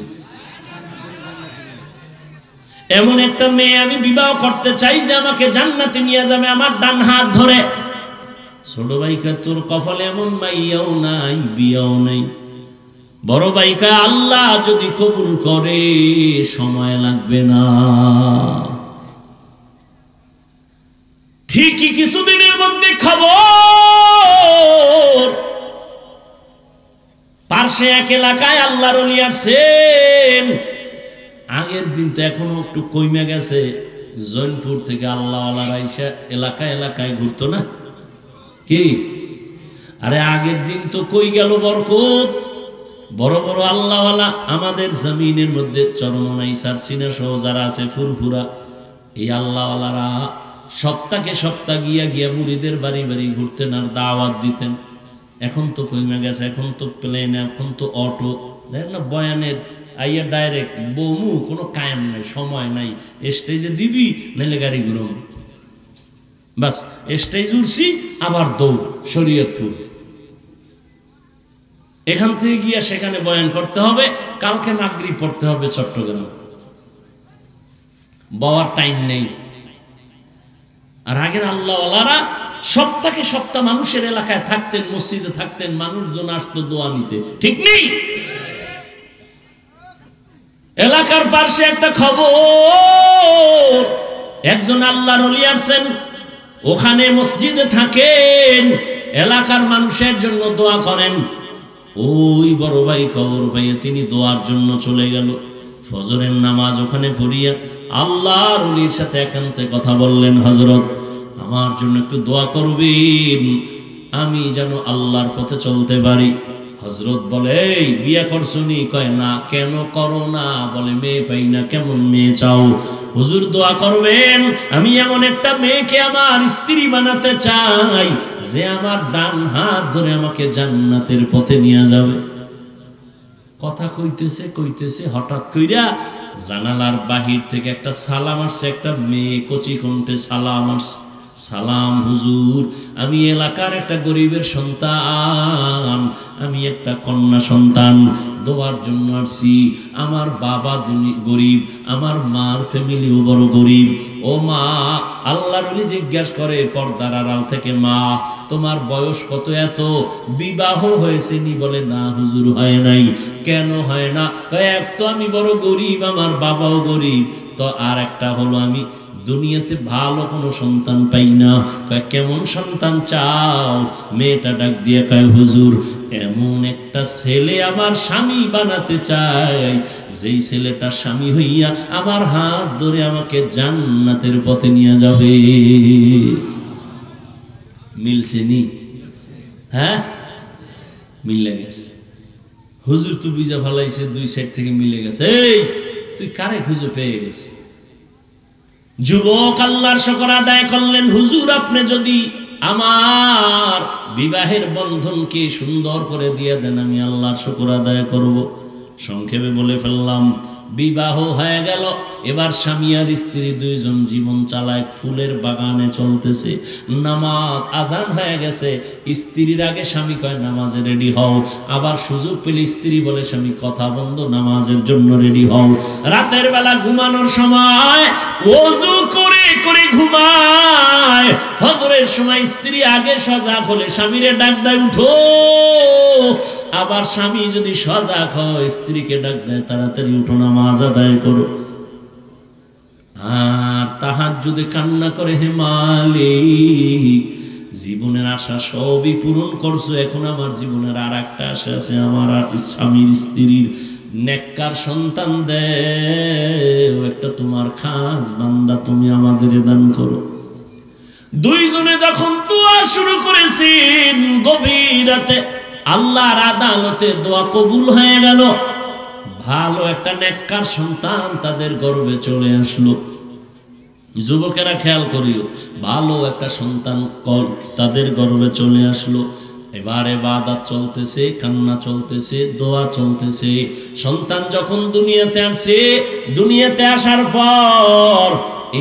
A: এমন একটা মেয়ে আমি বিবাহ করতে চাই যে আমাকে জান্নাতে নিয়ে যাবে আমার ডান হাত ধরে। ছোট ভাই কয় তোর কপালে এমন মাইয়াও নাই, বিয়াও নাই। বড় ভাই কয় আল্লাহ যদি কবুল করে সময় লাগবে না। ঠিকই কিছুদিনের মধ্যে খবর, পার্শ্বে এক এলাকায় আল্লাহর ওলি আছেন। আগের দিন তো এখনো একটু কইমে গেছে, জৈনপুর থেকে আল্লাহওয়ালারা এসে এলাকায় এলাকায় ঘুরতো না কি? আরে আগের দিন তো কই গেল বরকত। বড় বড় আল্লাহওয়ালা আমাদের জমিনের মধ্যে চরমনাই, সারসিনা সহ যারা আছে, ফুরফুরা, এই আল্লাহওয়ালারা সপ্তাহে সপ্তাহ গিয়া গিয়া মুরিদের বাড়ি বাড়ি ঘুরতেন আর দাওয়াত দিতেন। এখন তো কইমে গেছে, এখন তো প্লেন, এখন তো অটো, দেখেন না বয়ানের আইয়া ডাইরেক্ট বমু, কোনো কায়েম নাই, সময় নাই। স্টেজে দিবি নাইলে গাড়ি ঘুরম, বাস স্টেজ উঠছি আবার দৌড় শরীয়তপুর। এখান থেকে গিয়া সেখানে বয়ান করতে হবে, কালকে মাগরিব পড়তে হবে চট্টগ্রাম, বওয়ার টাইম নেই। আর আগের আল্লাহওয়ালারা সপ্তাহে সপ্তাহ মানুষের এলাকায় থাকতেন, মসজিদে থাকতেন, মানুষজন আসতো দোয়া নিতে, ঠিক নেই? এলাকার পাশে একটা খবর, একজন আল্লাহর ওলি আছেন, ওখানে মসজিদে থাকেন, এলাকার মানুষের জন্য দোয়া করেন। ওই বড় ভাই খবর পাইয়া তিনি দোয়ার জন্য চলে গেল। ফজরের নামাজ ওখানে পড়িয়া আল্লাহর ওলির সাথে একান্তে কথা বললেন, হযরত আমার জন্য একটু দোয়া করবেন, আমি যেন আল্লাহর পথে চলতে পারি। হযরত বলে এই বিয়ে করছনি? কয় না। কেন করো না? বলে মেয়ে পাই না। কেমন মেয়ে চাও? হুজুর দোয়া করবেন, আমি এমন একটা মেয়েকে আমার স্ত্রী বানাতে চাই যে আমার ডান হাত ধরে আমাকে জান্নাতের পথে নিয়ে যাবে। কথা কইতেছে কইতেছে হঠাৎ কইরা জানালার বাহির থেকে একটা সালাম আসছে, একটা মেয়ে কচি কণ্ঠে সালাম আসছে, সালাম হুজুর, আমি এলাকার একটা গরিবের সন্তান, আমি একটা কন্যা সন্তান, দোয়ার জন্য আসছি। আমার বাবা গরিব, আমার মার ফ্যামিলিও বড় গরিব। ও মা, আল্লাহর ওলি জিজ্ঞাসা করে পর্দার আড়াল থেকে, মা তোমার বয়স কত? এত, বিবাহ হয়েছে নি? বলে না হুজুর হয় নাই। কেন হয় না? এক তো আমি বড় গরিব, আমার বাবাও গরিব, তো আর একটা হলো আমি দুনিয়াতে ভালো কোনো সন্তান পাই না। কেমন সন্তান চাও? মেয়েটা ডাক দিয়ে কয় হুজুর এমন একটা ছেলে আমার স্বামী বানাতে চাই, যেই ছেলেটা স্বামী হইয়া আমার হাত ধরে আমাকে জান্নাতের পথে নিয়ে যাবে। মিলছে নি? হ্যাঁ মিলে গেছে। হুজুর তো বুঝা ফেলাইছে, দুই সাইড থেকে মিলে গেছে। এই তুই কারে খুঁজে পেয়ে গেছে? যুবক আল্লাহর শুকর আদায় করলেন, হুজুর আপনি যদি আমার বিবাহের বন্ধনকে সুন্দর করে দিয়ে দেন আমি আল্লাহর শুকর আদায় করব। সংক্ষেপে বলে ফেললাম, বিবাহ হয়ে গেল। এবার স্বামী আর স্ত্রী দুইজন জীবন চালায়, ফুলের বাগানে চলতেছে। নামাজ আজান হয়ে গেছে, স্ত্রীর আগে স্বামী কয় নামাজে রেডি হও। আবার সুযোগ পেলে স্ত্রী বলে স্বামী কথা বন্ধ, নামাজের জন্য রেডি হও। রাতের বেলা ঘুমানোর সময় ওযু করে করে ঘুমায়। ফজরের সময় স্ত্রী আগে সজাগ হলে স্বামীরে ডাক দেয় উঠো। আবার স্বামী যদি সজাগ হয় স্ত্রীকে ডাক দেয় তাড়াতাড়ি উঠো, নামাজ আদায় করো। আর তাহাজ্জুদে কান্না করে, হে মালিক জীবনের আশা সবই পূরণ করছো, এখন আমার জীবনের আর একটা আশা আছে, আমার স্বামীর স্ত্রীর নেককার সন্তান দেও, একটা তোমার খাস বান্দা তুমি আমাদের দান করো। দুইজনে যখন দোয়া শুরু করেছেন, গভীর রাতে আল্লাহর আদালতে দোয়া কবুল হয়ে গেল। ভালো একটা নেককার সন্তান তাদের গর্ভে চলে আসলো। যুবকেরা খেয়াল করিও, ভালো একটা সন্তান তাদের গর্ভে চলে আসলো। এবার ইবাদত চলতেছে, কান্না চলতেছে, দোয়া চলতেছে। সন্তান যখন দুনিয়াতে আসে, দুনিয়াতে আসার পর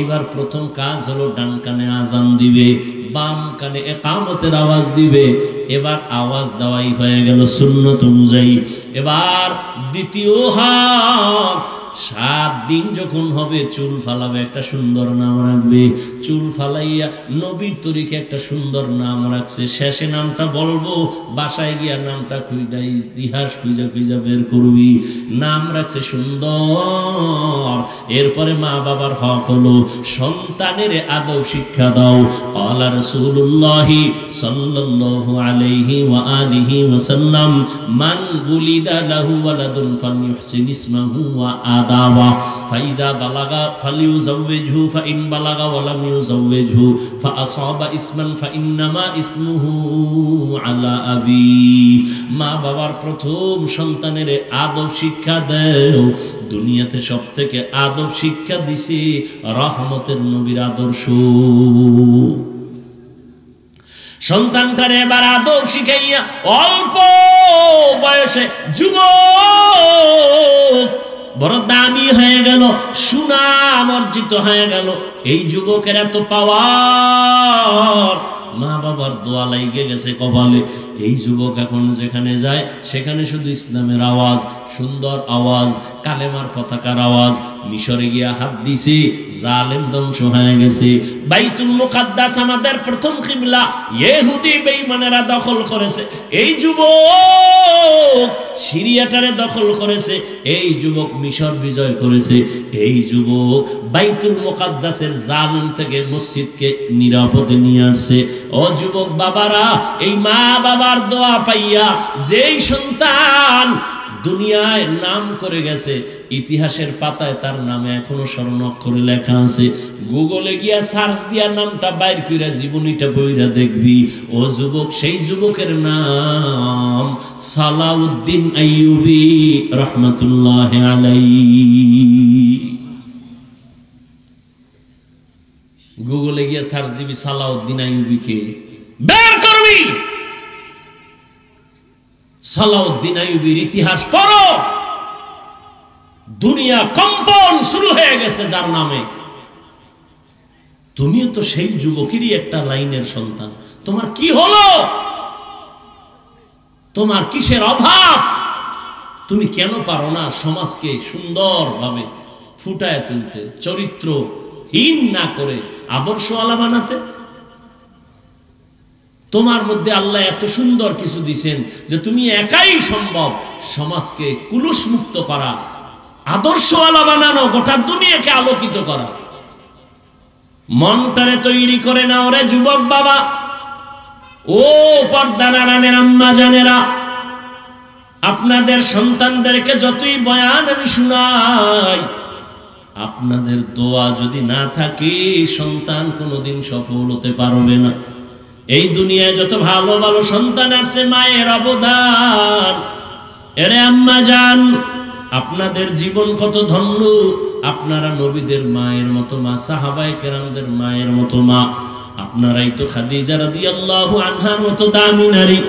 A: এবার প্রথম কাজ হলো ডান কানে আজান দিবে, বাম কানে ইকামতের আওয়াজ দিবে। এবার আওয়াজ দেওয়াই হয়ে গেল সুন্নত অনুযায়ী। এবার দ্বিতীয় হাত, 7 দিন যখন হবে চুল ফালাবে, একটা সুন্দর নাম রাখবে। চুল ফালাইয়া নবীর তরিকে একটা সুন্দর নাম রাখছে। শেষে নামটা বলবো, বাসায় গিয়া নামটা খুঁজা ইতিহাস খুঁজা বের করবি। নাম রাখছে সুন্দর। এরপরে মা বাবার হক হলো সন্তানের আদব শিক্ষা দাও। ক্বালা রাসূলুল্লাহি সাল্লাল্লাহু আলাইহি ওয়া আলিহি ওয়াসাল্লাম, মান উলিদা লাহু ওয়ালাদুন ফালইউহসিন ইসমাহু ওয়া আদাবা ফাইদা বালাগা ফালিউযাওবিজহু ফাইন বালাগা ওয়া লাম ইউযাওবিজহু ফাআসাবা ইসমান ফাইন্নামা ইসমুহু আলা আবি। মা বাবার প্রথম সন্তানের আদব শিক্ষা দেও। দুনিয়াতে সবথেকে আদব শিক্ষা দিছে রহমতের নবীর আদর্শ। সন্তানটারে এবার আদব শিখাইয়া অল্প বয়সে যুবক বড় দামি হয়ে গেল, সুনাম অর্জিত হয়ে গেল। এই যুবকের এত পাওয়ার, মা বাবার দোয়া লাইগে গেছে কপালে। এই যুবক এখন যেখানে যায় সেখানে শুধু ইসলামের আওয়াজ, সুন্দর আওয়াজ, কালেমার পতাকার আওয়াজ। মিশরে গিয়া হাত দিছে, জালেম ধ্বংস হয়ে গেছে। বাইতুল মুকাদ্দাস আমাদের প্রথম কিবলা ইহুদি বেঈমানেরা দখল করেছে। এই যুবক সিরিয়াটারে দখল করেছে। এই যুবক মিশর বিজয় করেছে। এই যুবক বাইতুল মুকাদ্দাসের জালিম থেকে মসজিদকে নিরাপদে নিয়ে আসছে। ও যুবক বাবারা, এই মা বাবার দোয়া পাইয়া যেই সন্তান দুনিয়ায় নাম করে গেছে, ইতিহাসের পাতায় তার নামে এখনো স্বর্ণাক্ষরে লেখা আছে। গুগলে গিয়া সার্চ দিয়া নামটা বাইর কইরা জীবনীটা বইরা দেখবি। ও যুবক, সেই যুবকের নাম সালাউদ্দিন আইয়ুবী রাহমাতুল্লাহি আলাইহি। গুগলে গিয়া সার্চ দিবি সালাউদ্দিন আইয়ুবীকে, বের করবি। সালাউদ্দিন আইয়ুবীর ইতিহাস পড়ো, দুনিয়া কম্পন শুরু হয়ে গেছে যার নামে। তুমিও তো সেই যুবকেরই একটা লাইনের সন্তান। তোমার কি হলো? তোমার কিসের অভাব? তুমি কেন পারো না সমাজকে সুন্দরভাবে ফুটায় তুলতে, চরিত্রহীন না করে আদর্শওয়ালা বানাতে? তোমার মধ্যে আল্লাহ এত সুন্দর কিছু দিছেন যে তুমি একাই সম্ভব সমাজকে কুলুষ মুক্ত করা, আদর্শওয়ালা বানানো, গোটা দুনিয়াকে আলোকিত করা। মনটারে তৈরি করে নাও রে যুবক বাবা। ও পর্দানারানের আম্মা জানেরা, আপনাদের সন্তানদেরকে যতই বয়ান আমি শুনাই, আপনাদের দোয়া যদি না থাকে সন্তান কোনোদিন সফল হতে পারবে না। এই দুনিয়ায় যত ভালো ভালো সন্তান আছে, মায়ের অবদান এরে আম্মা জান, আপনাদের জীবন কত ধন্য। আপনারা নবীদের মায়ের মতো মা, সাহাবায়ে কেরামদের মায়ের মতো মা। আপনারাই তো খাদিজা রাদিয়াল্লাহু আনহার মতো দামি নারী,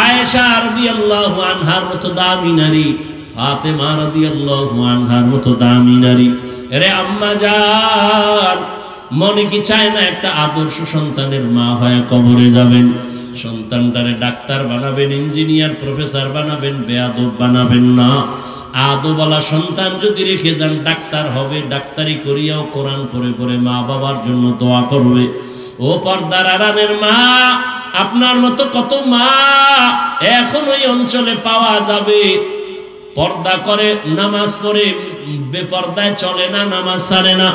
A: আয়েশা রাদিয়াল্লাহু আনহার মতো দামি নারী, ফাতেমা রাদিয়াল্লাহু আনহার মতো দামি নারী। এরে আম্মা জান, মনে কি চায় না একটা আদর্শ সন্তানের মা হয়ে কবরে যাবেন? সন্তানটারে ডাক্তার বানাবেন, ইঞ্জিনিয়ার, প্রফেসর বানাবেন, বেয়াদব বানাবেন না। আদবওয়ালা সন্তান যদি রেখে যান, ডাক্তার হবে, ডাক্তারি করিয়াও কোরআন পড়ে পড়ে মা বাবার জন্য দোয়া করবে। ও পর্দার আড়ালের মা, আপনার মতো কত মা এখন ওই অঞ্চলে পাওয়া যাবে। পর্দা করে, নামাজ পড়ে, বেপর্দায় চলে না, নামাজ ছাড়ে না,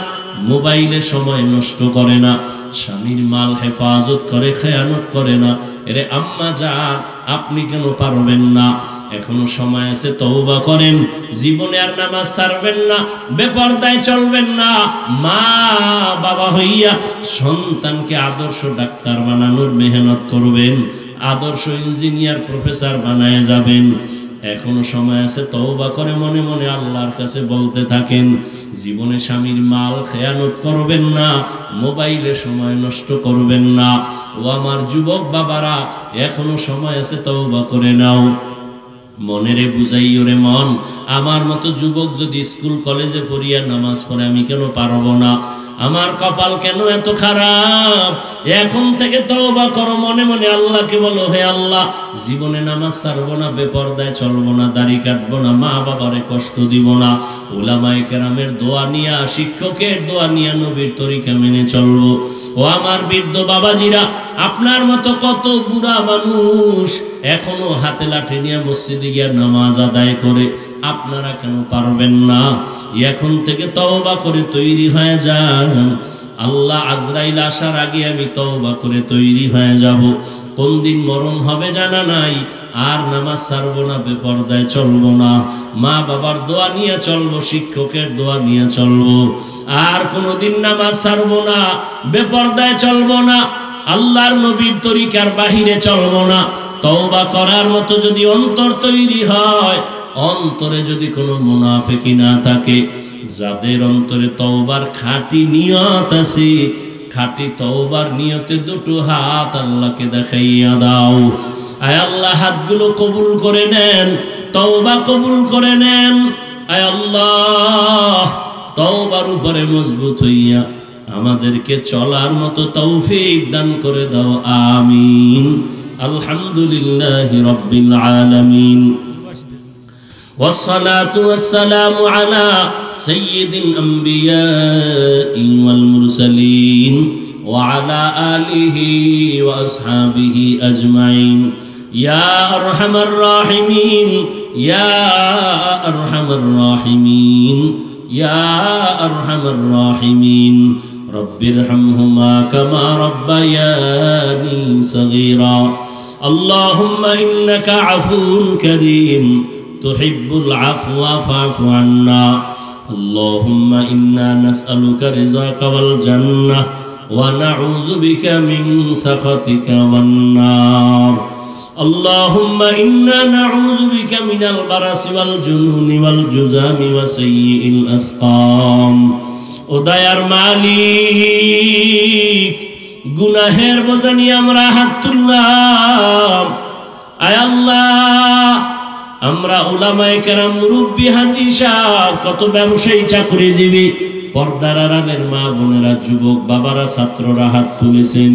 A: মোবাইলে সময় নষ্ট করে না, স্বামীর মাল হেফাজত করে, খেয়ানত করে না। এরে আম্মা জান, আপনি কেন পারবেন না? এখনো সময় আছে, তওবা করেন। জীবনে আর নামাজ ছাড়বেন না, বেপরদায় চলবেন না। মা বাবা হইয়া সন্তানকে আদর্শ ডাক্তার বানানোর মেহনত করবেন, আদর্শ ইঞ্জিনিয়ার, প্রফেসর বানায় যাবেন। এখনো সময় আছে, তওবা করে মনে মনে আল্লাহর কাছে বলতে থাকেন। জীবনে স্বামীর মাল খেয়ানত করবেন না, মোবাইলে সময় নষ্ট করবেন না। ও আমার যুবক বাবারা, এখনো সময় আছে, তওবা করে নাও। মনেরে বুঝাইও রে মন, আমার মতো যুবক যদি স্কুল কলেজে পড়িয়া নামাজ পড়ে, আমি কেন পারবো না? আমার কপাল কেন এত খারাপ? এখন থেকে তওবা করো, মনে মনে আল্লাহকে বলো, হে আল্লাহ, জীবনে নামাজ ছাড়বো না, বেপরদায় চলবো না, দাড়ি কাটবো না, মা বাবারে কষ্ট দিব না। উলামায়ে কেরামের দোয়া নিয়া, শিক্ষকের দোয়া নিয়া নবীর তরিকা মেনে চলবো। ও আমার বৃদ্ধ বাবাজিরা, আপনার মতো কত বুড়া মানুষ এখনো হাতে লাঠি নিয়ে মসজিদে গিয়ে নামাজ আদায় করে, আপনারা কেন পারবেন না? এখন থেকে তওবা করে তৈরি হয়ে যান। আল্লাহ আজরাইল আসার আগে আমি তওবা করে তৈরি হয়ে যাব। কোন দিন মরণ হবে জানা নাই। আর নামাজ ছাড়বো না, বেপরদায় চলবো না, মা বাবার দোয়া নিয়ে চলবো, শিক্ষকের দোয়া নিয়ে চলবো। আর কোনোদিন নামাজ ছাড়বো না, বেপরদায় চলবো না, আল্লাহর নবীর তরিকার বাহিরে চলবো না। তওবা করার মতো যদি অন্তর তৈরি হয়, অন্তরে যদি কোনো মুনাফিকি না থাকে, যাদের অন্তরে তওবার খাঁটি নিয়ত আছে, খাঁটি তওবার নিয়তে দুটো হাত আল্লাহকে দেখাইয়া দাও। আয় আল্লাহ, হাতগুলো কবুল করে নেন, তওবা কবুল করে নেন। আয় আল্লাহ, তওবার উপরে মজবুত হইয়া আমাদেরকে চলার মতো তৌফিক দান করে দাও, আমিন। আলহামদুলিল্লাহি রাব্বিল আলামিন। والصلاة والسلام على سيد الأنبياء والمرسلين وعلى آله وأصحابه أجمعين يا أرحم الراحمين يا أرحم الراحمين يا أرحم الراحمين رب ارحمهما كما ربياني صغيرا اللهم إنك عفو كريم تحب العفو فاعف عنا اللهم إنا نسألك رضاك والجنة ونعوذ بك من سخطك والنار اللهم إنا نعوذ بك من البرص والجنون والجذام وسيء الأسقام উদয়ার মালিক গুনাহের বোঝা নিয়ে আমরা হাত তুললাম আয় আল্লাহ আমরা উলামায়ে কেরাম মুরব্বি হাজী সাহেব কত ব্যবসায়ী চাকরিজীবী পর্দার আড়ালের মা বোনেরা যুবক বাবারা ছাত্ররা হাত তুলেছেন